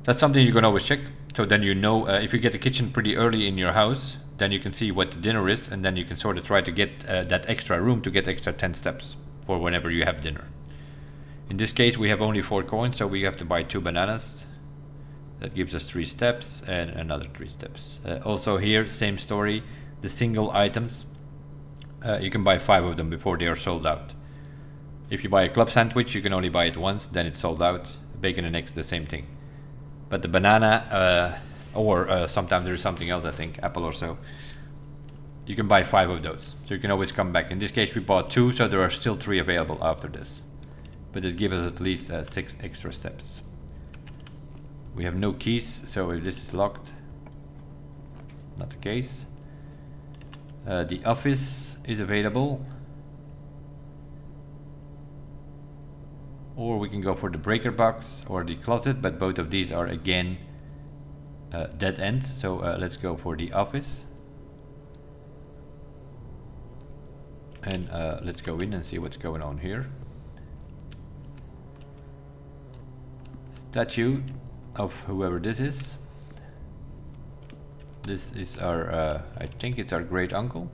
That's something you can always check. So then you know if you get the kitchen pretty early in your house, then you can see what the dinner is, and then you can sort of try to get that extra room to get extra 10 steps for whenever you have dinner. In this case we have only 4 coins, so we have to buy 2 bananas. That gives us 3 steps and another 3 steps. Also here, same story, the single items, you can buy 5 of them before they are sold out. If you buy a club sandwich, you can only buy it once, then it's sold out. Bacon and eggs, the same thing. But the banana, or sometimes there's something else, I think, apple or so, you can buy 5 of those. So you can always come back. In this case we bought 2, so there are still 3 available after this. But it gives us at least 6 extra steps. We have no keys, so if this is locked, not the case. The office is available. Or we can go for the breaker box or the closet, but both of these are again dead ends. So let's go for the office. And let's go in and see what's going on here. Statue of whoever this is. This is our, I think it's our great uncle.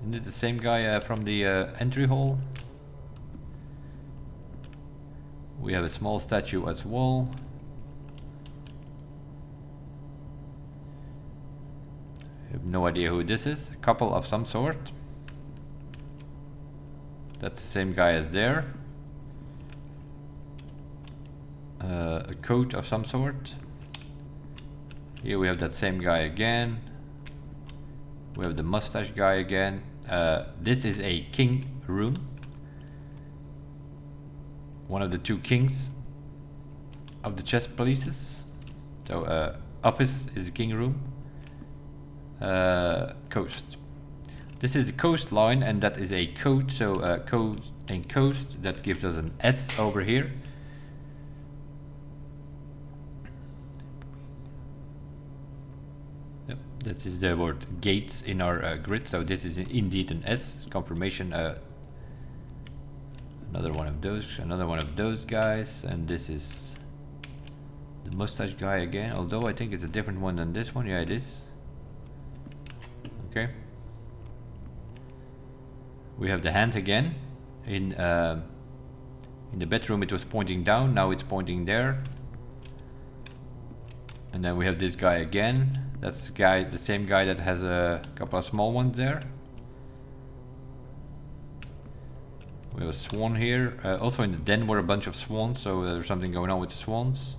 Isn't it the same guy from the entry hall? We have a small statue as well. I have no idea who this is. A couple of some sort. That's the same guy as there. A coat of some sort. Here we have that same guy again. We have the mustache guy again. This is a king room. One of the two kings of the chess pieces. So office is the king room. Coast. This is the coastline, and that is a code. So code and coast, that gives us an S over here. Yep, that is the word gates in our grid. So this is indeed an S confirmation. Another one of those guys, and this is the mustache guy again, although I think it's a different one than this one. Yeah, it is. Okay. We have the hand again. In the bedroom it was pointing down, now it's pointing there. And then we have this guy again. That's the same guy that has a couple of small ones there. We have a swan here. Also in the den were a bunch of swans, so there's something going on with the swans.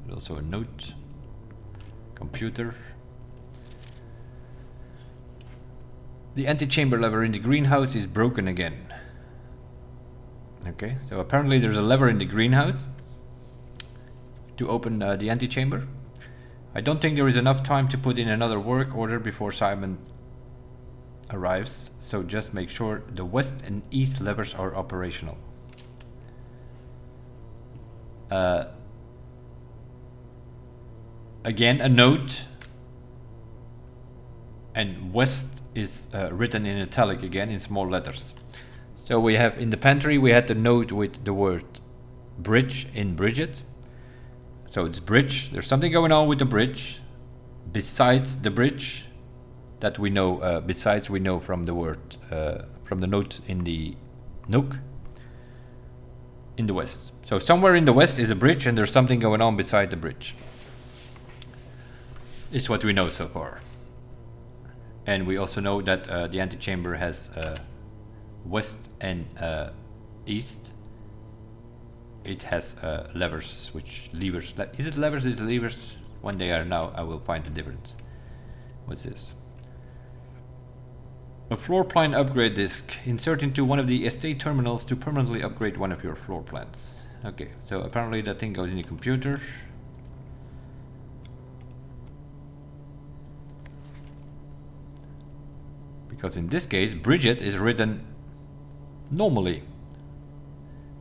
There's also a note. Computer. The antechamber lever in the greenhouse is broken again. Okay, so apparently there's a lever in the greenhouse to open the antechamber. I don't think there is enough time to put in another work order before Simon arrives, so just make sure the west and east levers are operational. Again, a note, and west is written in italic again in small letters. So we have in the pantry, we had the note with the word bridge in Bridget. So it's bridge. There's something going on with the bridge. Besides the bridge, that we know, besides we know from the word, from the note in the nook in the west. So somewhere in the west is a bridge, and there's something going on beside the bridge. Is what we know so far. And we also know that the antechamber has west and east. It has levers, levers. Is it levers? Is it levers? One day or now I will find the difference. What's this? A floor plan upgrade disk. Insert into one of the estate terminals to permanently upgrade one of your floor plans. Okay, so apparently that thing goes in your computer. Because in this case, Bridget is written normally,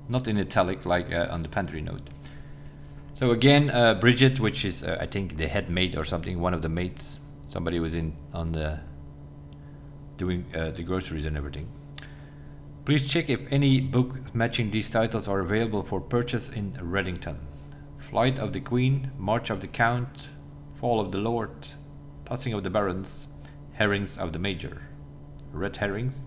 not in italic like on the pantry note. So again, Bridget, which is I think the head maid or something, one of the maids, somebody was in on the doing the groceries and everything. Please check if any book matching these titles are available for purchase in Reddington. Flight of the Queen, March of the Count, Fall of the Lord, Passing of the Barons, Herrings of the Major. Red herrings.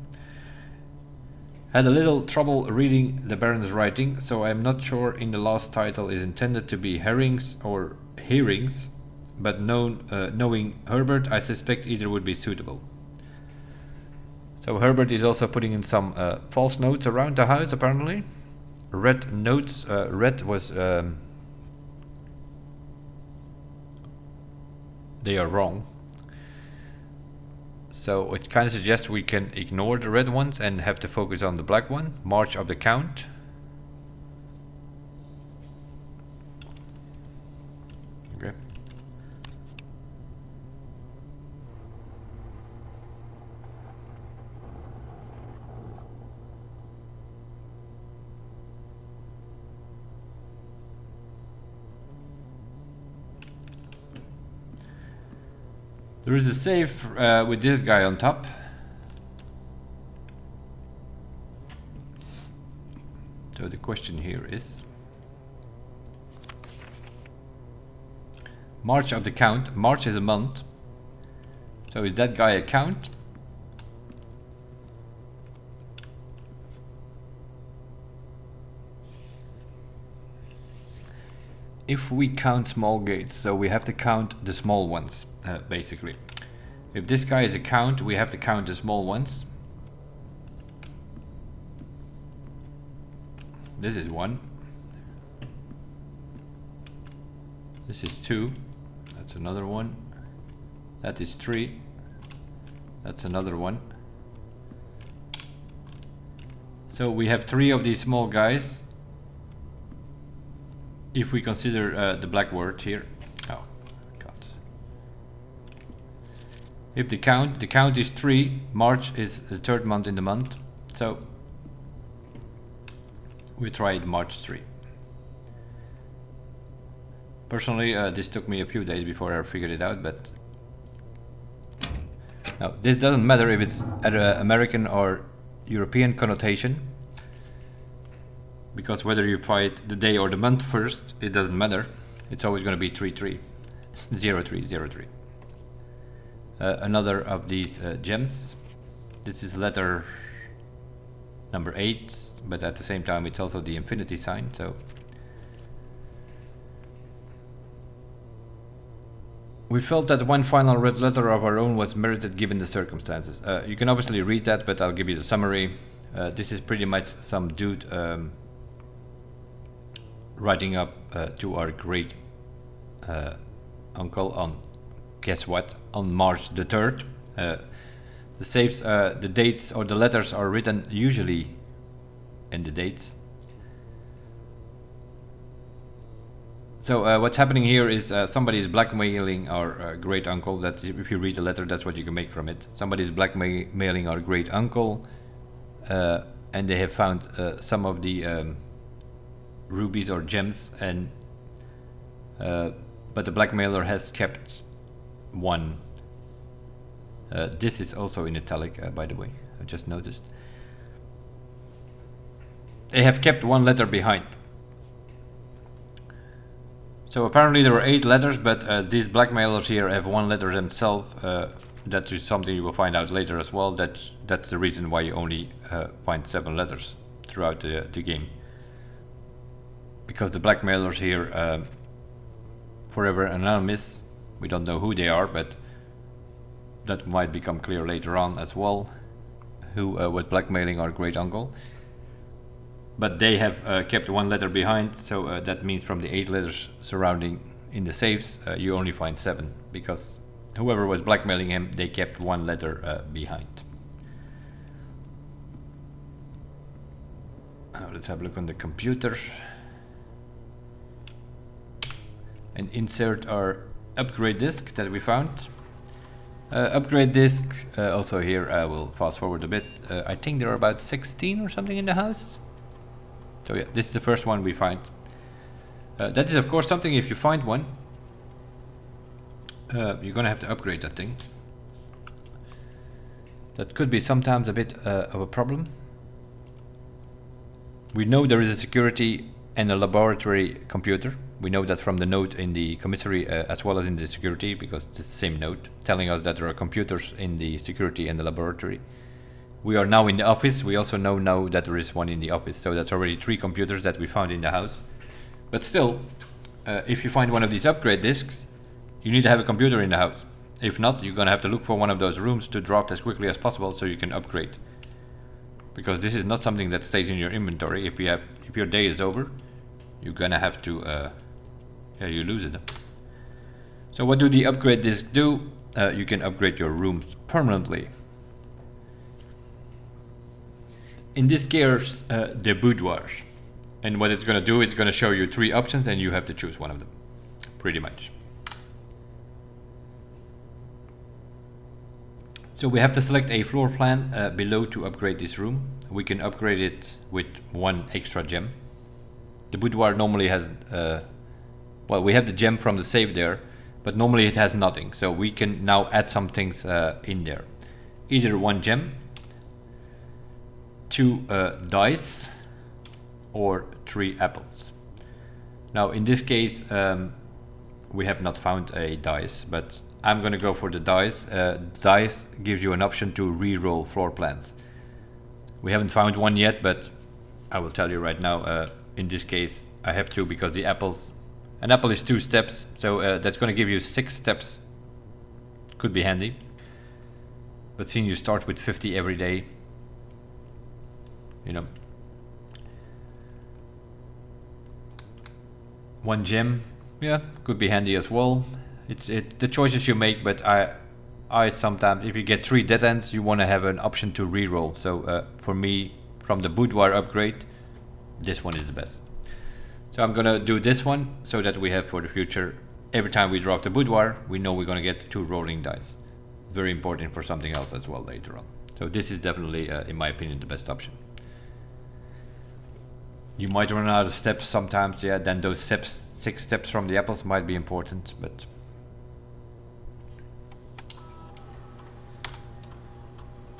Had a little trouble reading the Baron's writing, so I'm not sure in the last title is intended to be herrings or hearings, but knowing Herbert, I suspect either would be suitable. So Herbert is also putting in some false notes around the house, apparently. Red notes. Red was... they are wrong. So it kind of suggests we can ignore the red ones and have to focus on the black one. March of the Count. Okay. There is a safe with this guy on top. So the question here is March of the count. March is a month. So is that guy a count? If we count small gates, so we have to count the small ones, basically. If this guy is a count, we have to count the small ones. This is 1. This is 2. That's another 1. That is 3. That's another 1. So we have 3 of these small guys. If we consider the black word here. Oh, God. If the count is 3, March is the 3rd month in the month. So we tried March 3. Personally, this took me a few days before I figured it out, but now this doesn't matter if it's at an American or European connotation, because whether you fight the day or the month first, it doesn't matter. It's always going to be 3-3, 0-3-0-3. Another of these gems. This is letter number 8, but at the same time it's also the infinity sign. So we felt that one final red letter of our own was merited given the circumstances. You can obviously read that, but I'll give you the summary. This is pretty much some dude writing up to our great uncle on, guess what, on March the 3rd. The saves, the dates or the letters are written usually in the dates. So what's happening here is somebody is blackmailing our great uncle. That if you read the letter, that's what you can make from it. Somebody is blackmailing our great uncle, and they have found some of the rubies or gems, and but the blackmailer has kept 1. This is also in italic, by the way. I just noticed. They have kept 1 letter behind. So apparently there were 8 letters, but these blackmailers here have 1 letter themselves. That is something you will find out later as well. That's the reason why you only find 7 letters throughout the game. Because the blackmailers here, forever anonymous. We don't know who they are, but that might become clear later on as well, who was blackmailing our great uncle. But they have kept 1 letter behind, so that means from the 8 letters surrounding in the safes, you only find 7, because whoever was blackmailing him, they kept 1 letter behind. Let's have a look on the computer and insert our upgrade disk that we found. Upgrade disk, also here I will fast forward a bit. I think there are about 16 or something in the house. So yeah, this is the first one we find. That is of course something, if you find one, you're gonna have to upgrade that thing. That could be sometimes a bit of a problem. We know there is a security and a laboratory computer. We know that from the note in the commissary as well as in the security, because it's the same note telling us that there are computers in the security and the laboratory. We are now in the office. We also know now that there is one in the office, so that's already 3 computers that we found in the house. But still, if you find one of these upgrade disks, you need to have a computer in the house. If not, you're gonna have to look for one of those rooms to drop as quickly as possible so you can upgrade. Because this is not something that stays in your inventory. If your day is over, you're gonna have to you lose it. So what do the upgrade discs do? You can upgrade your rooms permanently. In this case, the boudoir. And what it's going to do, it's going to show you 3 options and you have to choose one of them. Pretty much. So we have to select a floor plan below to upgrade this room. We can upgrade it with 1 extra gem. The boudoir normally has... well, we have the gem from the safe there, but normally it has nothing. So we can now add some things in there. Either 1 gem, 2 dice, or 3 apples. Now in this case we have not found a dice, but I'm gonna go for the dice. Dice gives you an option to re-roll floor plans. We haven't found one yet, but I will tell you right now, in this case I have to, because the apples, an apple is 2 steps, so that's gonna give you 6 steps. Could be handy. But seeing you start with 50 every day, you know. 1 gem, yeah, could be handy as well. It's the choices you make, but I sometimes, if you get 3 dead ends, you want to have an option to re-roll. So for me, from the boudoir upgrade, this one is the best. So I'm gonna do this one so that we have for the future, every time we drop the boudoir, we know we're gonna get 2 rolling dice. Very important for something else as well later on. So this is definitely, in my opinion, the best option. You might run out of steps sometimes, yeah, then those steps, 6 steps from the apples might be important, but...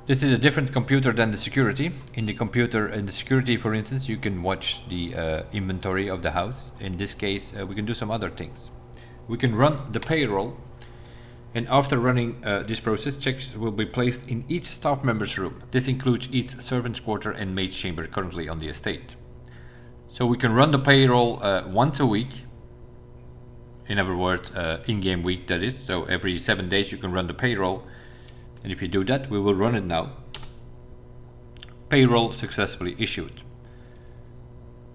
This is a different computer than the security. In the security, for instance, you can watch the inventory of the house. In this case, we can do some other things. We can run the payroll, and after running this process, checks will be placed in each staff member's room. This includes each servant's quarter and maid's chamber currently on the estate. So we can run the payroll once a week. In other words, in-game week that is. So every 7 days you can run the payroll. And if you do that, we will run it now. Payroll successfully issued.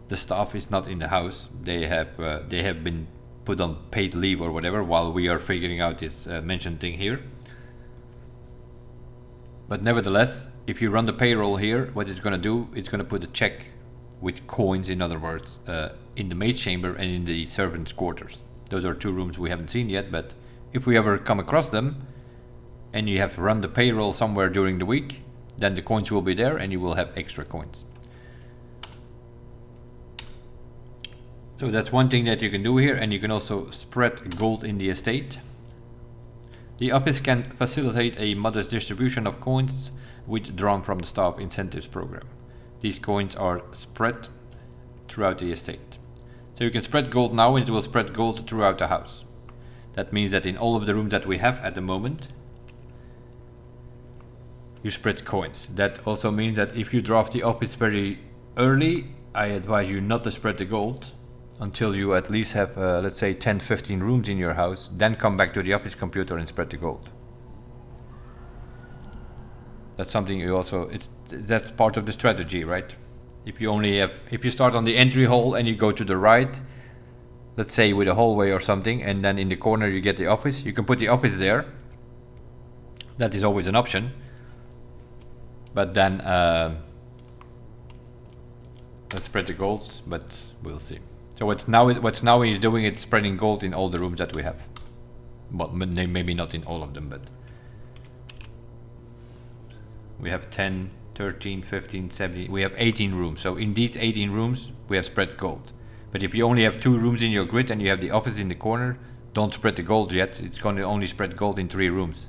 The staff is not in the house. They have been put on paid leave or whatever while we are figuring out this mentioned thing here. But nevertheless, if you run the payroll here, what it's going to do, it's going to put a check with coins, in other words, in the maid's chamber and in the servants' quarters. Those are 2 rooms we haven't seen yet, but if we ever come across them and you have run the payroll somewhere during the week, then the coins will be there and you will have extra coins. So that's one thing that you can do here, and you can also spread gold in the estate. The office can facilitate a modest distribution of coins withdrawn from the staff incentives program. These coins are spread throughout the estate. So you can spread gold now and it will spread gold throughout the house. That means that in all of the rooms that we have at the moment, you spread coins. That also means that if you drop the office very early, I advise you not to spread the gold until you at least have, let's say 10-15 rooms in your house. Then come back to the office computer and spread the gold. That's something you also, that's part of the strategy, right? If you start on the entry hall and you go to the right, let's say with a hallway or something, and then in the corner you get the office, you can put the office there. That is always an option. But then let's spread the gold, but we'll see. So what's now he's doing, it's spreading gold in all the rooms that we have. Well, maybe not in all of them, but we have 10, 13, 15, 17, we have 18 rooms. So in these 18 rooms, we have spread gold. But if you only have 2 rooms in your grid and you have the office in the corner, don't spread the gold yet. It's going to only spread gold in 3 rooms.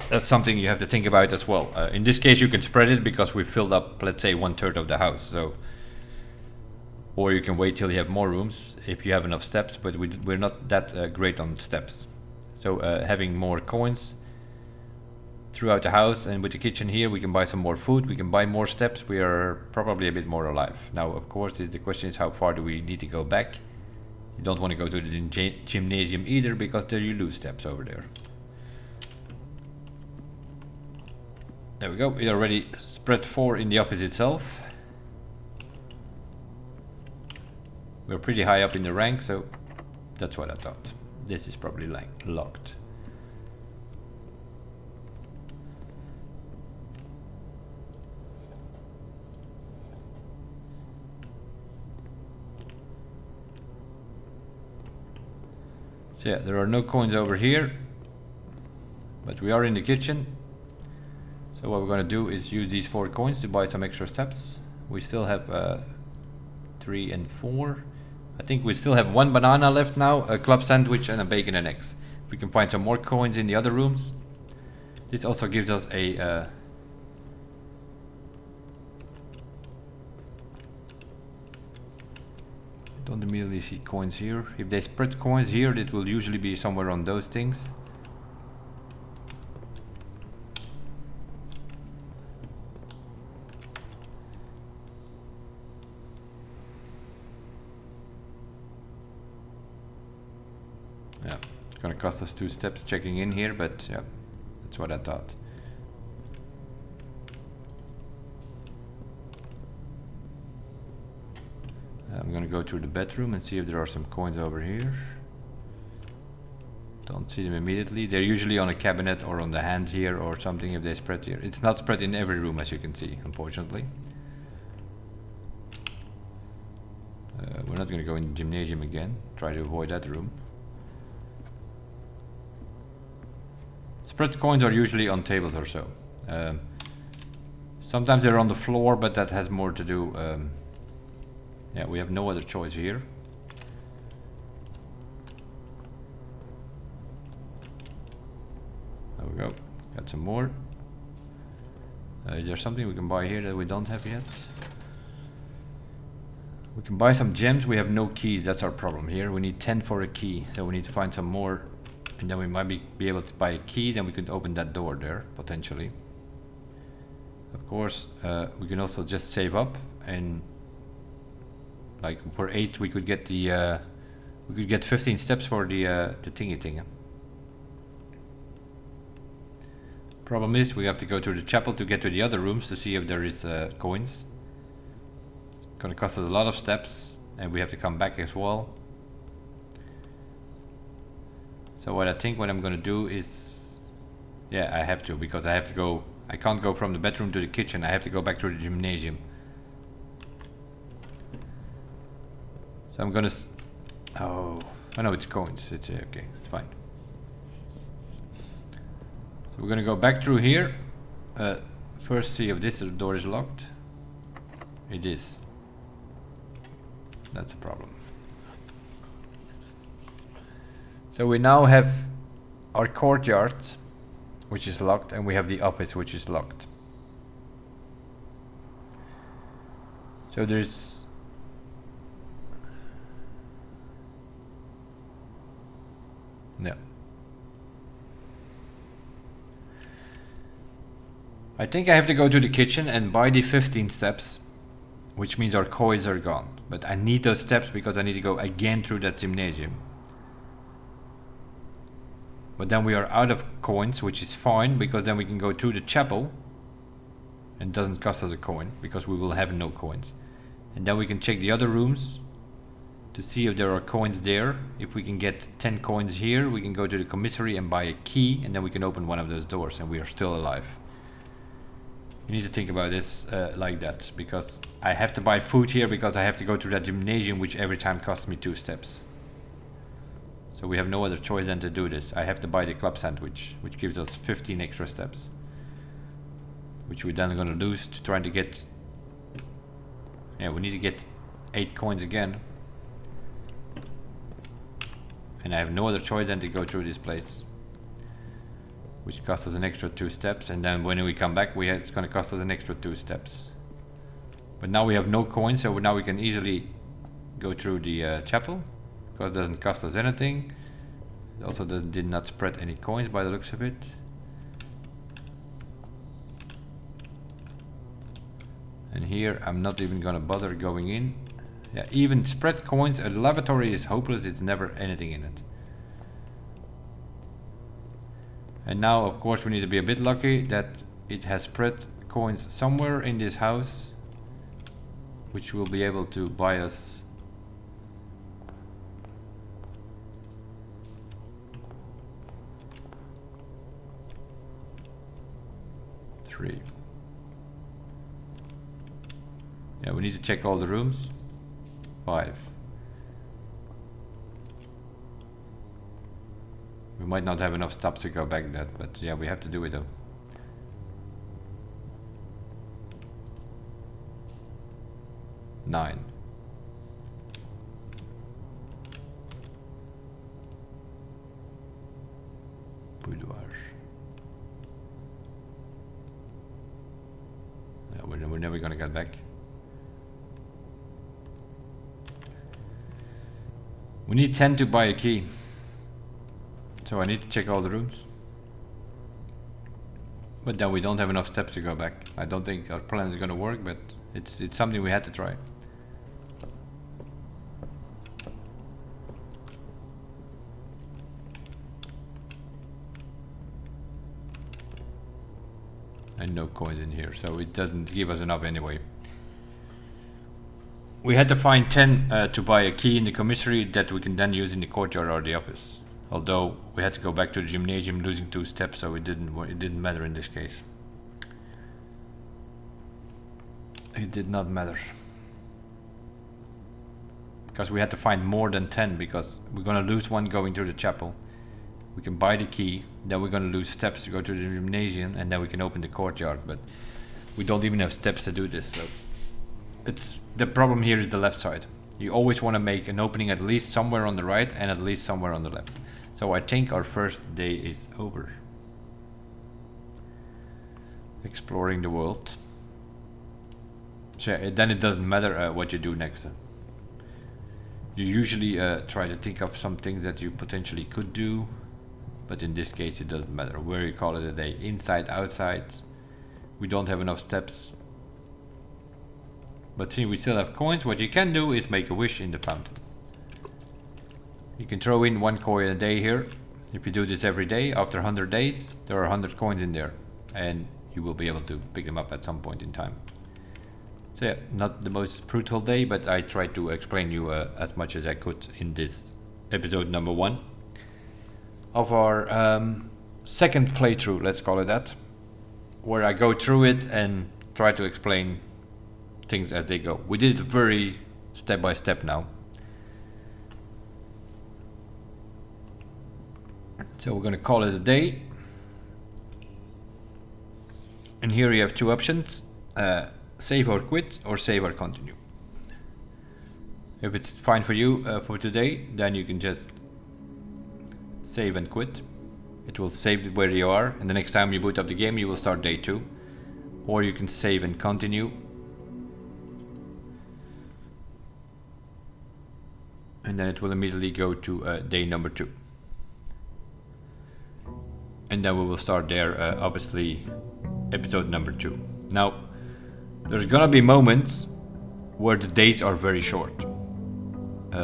That's something you have to think about as well. In this case, you can spread it because we filled up, let's say, 1/3 of the house. So, or you can wait till you have more rooms if you have enough steps, but we're not that great on steps. So having more coins throughout the house, and with the kitchen here, we can buy some more food, we can buy more steps, we are probably a bit more alive. Now, of course, the question is how far do we need to go back? You don't want to go to the gymnasium either, because there you lose steps over there. There we go, we already spread 4 in the office itself. We're pretty high up in the rank, so that's what I thought. This is probably locked. So yeah, there are no coins over here, but we are in the kitchen. So what we're going to do is use these 4 coins to buy some extra steps. We still have 3 and 4. I think we still have one banana left now, a club sandwich and a bacon and eggs. We can find some more coins in the other rooms. This also gives us a don't immediately see coins here. If they spread coins here, it will usually be somewhere on those things. Yeah, it's gonna cost us 2 steps checking in here, but yeah, that's what I thought. I'm gonna go through the bedroom and see if there are some coins over here. Don't see them immediately. They're usually on a cabinet or on the hand here or something if they spread here. It's not spread in every room, as you can see, unfortunately. We're not gonna go in the gymnasium again. Try to avoid that room. Spread coins are usually on tables or so. Sometimes they're on the floor, but that has more to do... yeah, we have no other choice here. There we go. Got some more. Is there something we can buy here that we don't have yet? We can buy some gems. We have no keys. That's our problem here. We need 10 for a key, so we need to find some more. And then we might be able to buy a key. Then we could open that door there, potentially. Of course, we can also just save up and... like for 8 we could get the we could get 15 steps for the thingy thing. Problem is we have to go to the chapel to get to the other rooms to see if there is coins. It's gonna cost us a lot of steps and we have to come back as well. So what I think what I'm gonna do is, yeah, I have to, because I have to go, I can't go from the bedroom to the kitchen. I have to go back to the gymnasium. So I'm gonna... oh no, it's coins. It's okay, it's fine. So we're gonna go back through here. First see if this door is locked. It is. That's a problem. So we now have our courtyard, which is locked, and we have the office, which is locked. So there's... yeah. I think I have to go to the kitchen and buy the 15 steps, which means our coins are gone. But I need those steps because I need to go again through that gymnasium. But then we are out of coins, which is fine, because then we can go to the chapel and it doesn't cost us a coin, because we will have no coins. And then we can check the other rooms to see if there are coins there. If we can get 10 coins here, we can go to the commissary and buy a key, and then we can open one of those doors and we are still alive. You need to think about this like that, because I have to buy food here because I have to go to that gymnasium, which every time costs me 2 steps. So we have no other choice than to do this. I have to buy the club sandwich, which gives us 15 extra steps, which we're then gonna lose to trying to get... yeah, we need to get 8 coins again. And I have no other choice than to go through this place, which costs us an extra 2 steps, and then when we come back it's gonna cost us an extra 2 steps. But now we have no coins, so now we can easily go through the chapel, because it doesn't cost us anything. It also did not spread any coins by the looks of it. And here I'm not even gonna bother going in. Yeah, even spread coins, a lavatory is hopeless, it's never anything in it. And now of course we need to be a bit lucky that it has spread coins somewhere in this house, which will be able to buy us three. Yeah, we need to check all the rooms. 5. We might not have enough stops to go back that, but yeah, we have to do it though. Nine. boudoir. Yeah, we're never gonna get back. We need 10 to buy a key. So I need to check all the rooms. But then we don't have enough steps to go back. I don't think our plan is gonna work, but it's something we had to try. And no coins in here, so it doesn't give us enough anyway. We had to find 10 to buy a key in the commissary that we can then use in the courtyard or the office. Although we had to go back to the gymnasium losing 2 steps, so it didn't matter in this case. It did not matter. Because we had to find more than 10, because we're gonna lose one going to the chapel. We can buy the key, then we're gonna lose steps to go to the gymnasium, and then we can open the courtyard, but we don't even have steps to do this, so it's the problem here is the left side. You always want to make an opening at least somewhere on the right and at least somewhere on the left. So I think our first day is over. Exploring the world. So then it doesn't matter what you do next. You usually try to think of some things that you potentially could do, but in this case it doesn't matter where you call it a day. Inside, outside. We don't have enough steps. But since we still have coins, what you can do is make a wish in the fountain. You can throw in 1 coin a day here. If you do this every day, after 100 days, there are 100 coins in there. And you will be able to pick them up at some point in time. So yeah, not the most brutal day, but I tried to explain you as much as I could in this episode number 1 of our second playthrough, let's call it that, where I go through it and try to explain things as they go. We did it very step by step now. So we're gonna call it a day. And here you have 2 options. Save or quit, or save or continue. If it's fine for you for today, then you can just save and quit. It will save where you are, and the next time you boot up the game you will start day 2. Or you can save and continue. And then it will immediately go to day number 2. And then we will start there, obviously, episode number 2. Now, there's gonna be moments where the days are very short.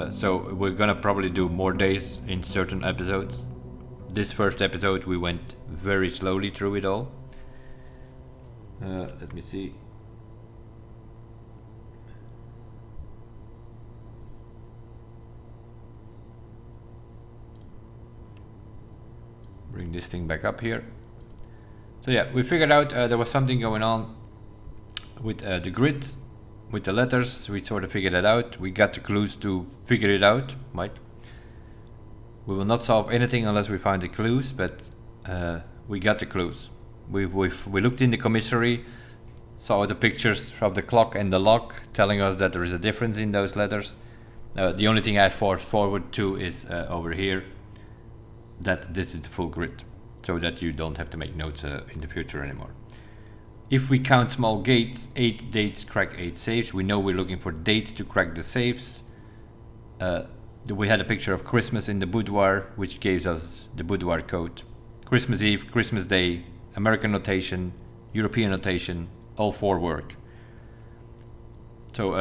So we're gonna probably do more days in certain episodes. This first episode we went very slowly through it all. Let me see. Bring this thing back up here. So yeah, we figured out there was something going on with the grid, with the letters. We sort of figured it out. We got the clues to figure it out, right? We will not solve anything unless we find the clues, but we got the clues. We looked in the commissary, saw the pictures from the clock and the lock telling us that there is a difference in those letters. The only thing I forced forward to is over here, that this is the full grid, so that you don't have to make notes in the future anymore. If we count small gates, 8 dates crack 8 safes. We know we're looking for dates to crack the safes. We had a picture of Christmas in the boudoir, which gives us the boudoir code. Christmas Eve, Christmas Day, American notation, European notation, all 4 work. So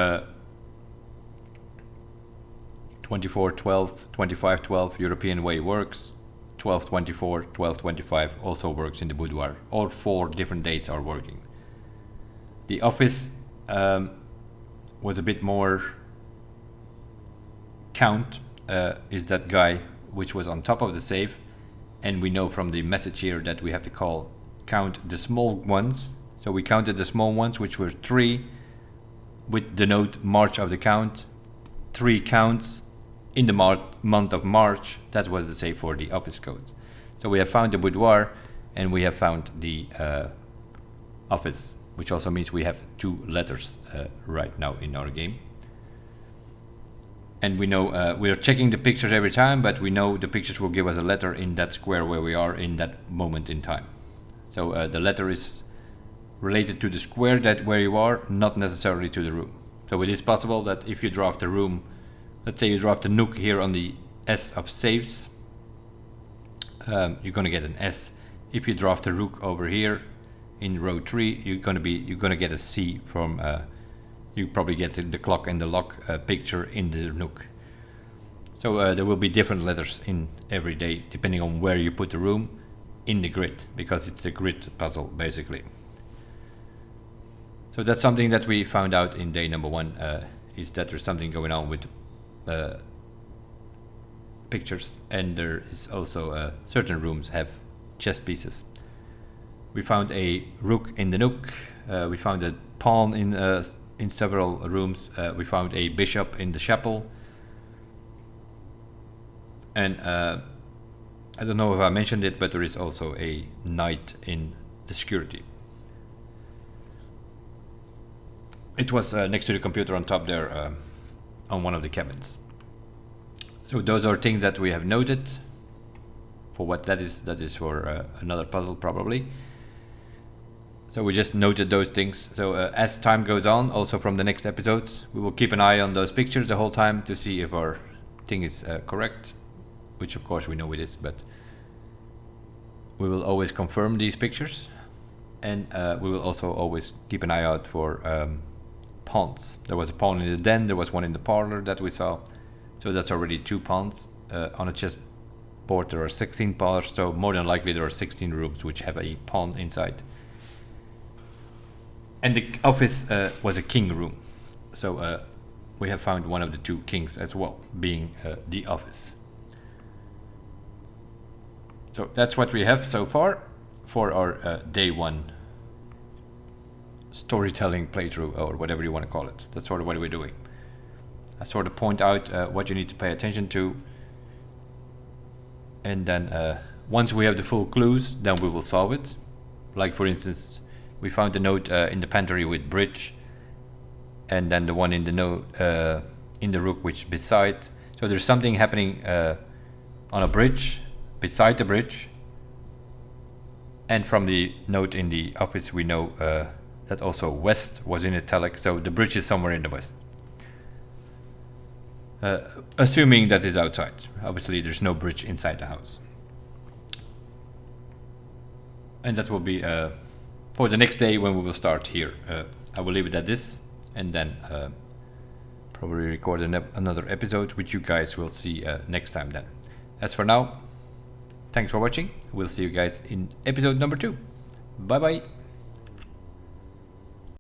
2412, 2512 European way works. 1224, 1225 also works in the boudoir. All 4 different dates are working. The office was a bit more count is that guy which was on top of the safe, and we know from the message here that we have to count the small ones. So we counted the small ones, which were 3 with the note March of the count. 3 counts in the month of March. That was the safe for the office codes. So we have found the boudoir and we have found the office, which also means we have 2 letters right now in our game. And we know we are checking the pictures every time, but we know the pictures will give us a letter in that square where we are in that moment in time. So the letter is related to the square that where you are, not necessarily to the room. So it is possible that if you drop the room, let's say you drop the nook here on the S of saves, you're gonna get an S. If you drop the rook over here in row 3, you're gonna get a C from. You probably get the clock and the lock picture in the nook. So there will be different letters in every day depending on where you put the room in the grid, because it's a grid puzzle basically. So that's something that we found out in day number 1, is that there's something going on with pictures, and there is also certain rooms have chess pieces. We found a rook in the nook, we found a pawn in several rooms, we found a bishop in the chapel, and I don't know if I mentioned it, but there is also a knight in the security. It was next to the computer on top there, on one of the cabins. So those are things that we have noted. For what that is for another puzzle probably. So we just noted those things. So as time goes on, also from the next episodes, we will keep an eye on those pictures the whole time to see if our thing is correct, which of course we know it is, but we will always confirm these pictures, and we will also always keep an eye out for pawns. There was a pawn in the den, there was one in the parlor that we saw, so that's already 2 pawns. On a chessboard there are 16 pawns, so more than likely there are 16 rooms which have a pawn inside. And the office was a king room, so we have found one of the 2 kings as well, being the office. So that's what we have so far for our day 1 storytelling playthrough, or whatever you want to call it. That's sort of what we're doing. I sort of point out what you need to pay attention to, and then once we have the full clues, then we will solve it. Like for instance, we found the note in the pantry with bridge, and then the one in the note in the rook which beside. So there's something happening on a bridge, beside the bridge, and from the note in the office we know that also west was in italic, so the bridge is somewhere in the west. Assuming that is outside. Obviously there's no bridge inside the house. And that will be for the next day when we will start here. I will leave it at this, and then probably record another episode which you guys will see next time then. As for now, thanks for watching. We'll see you guys in episode number 2. Bye bye.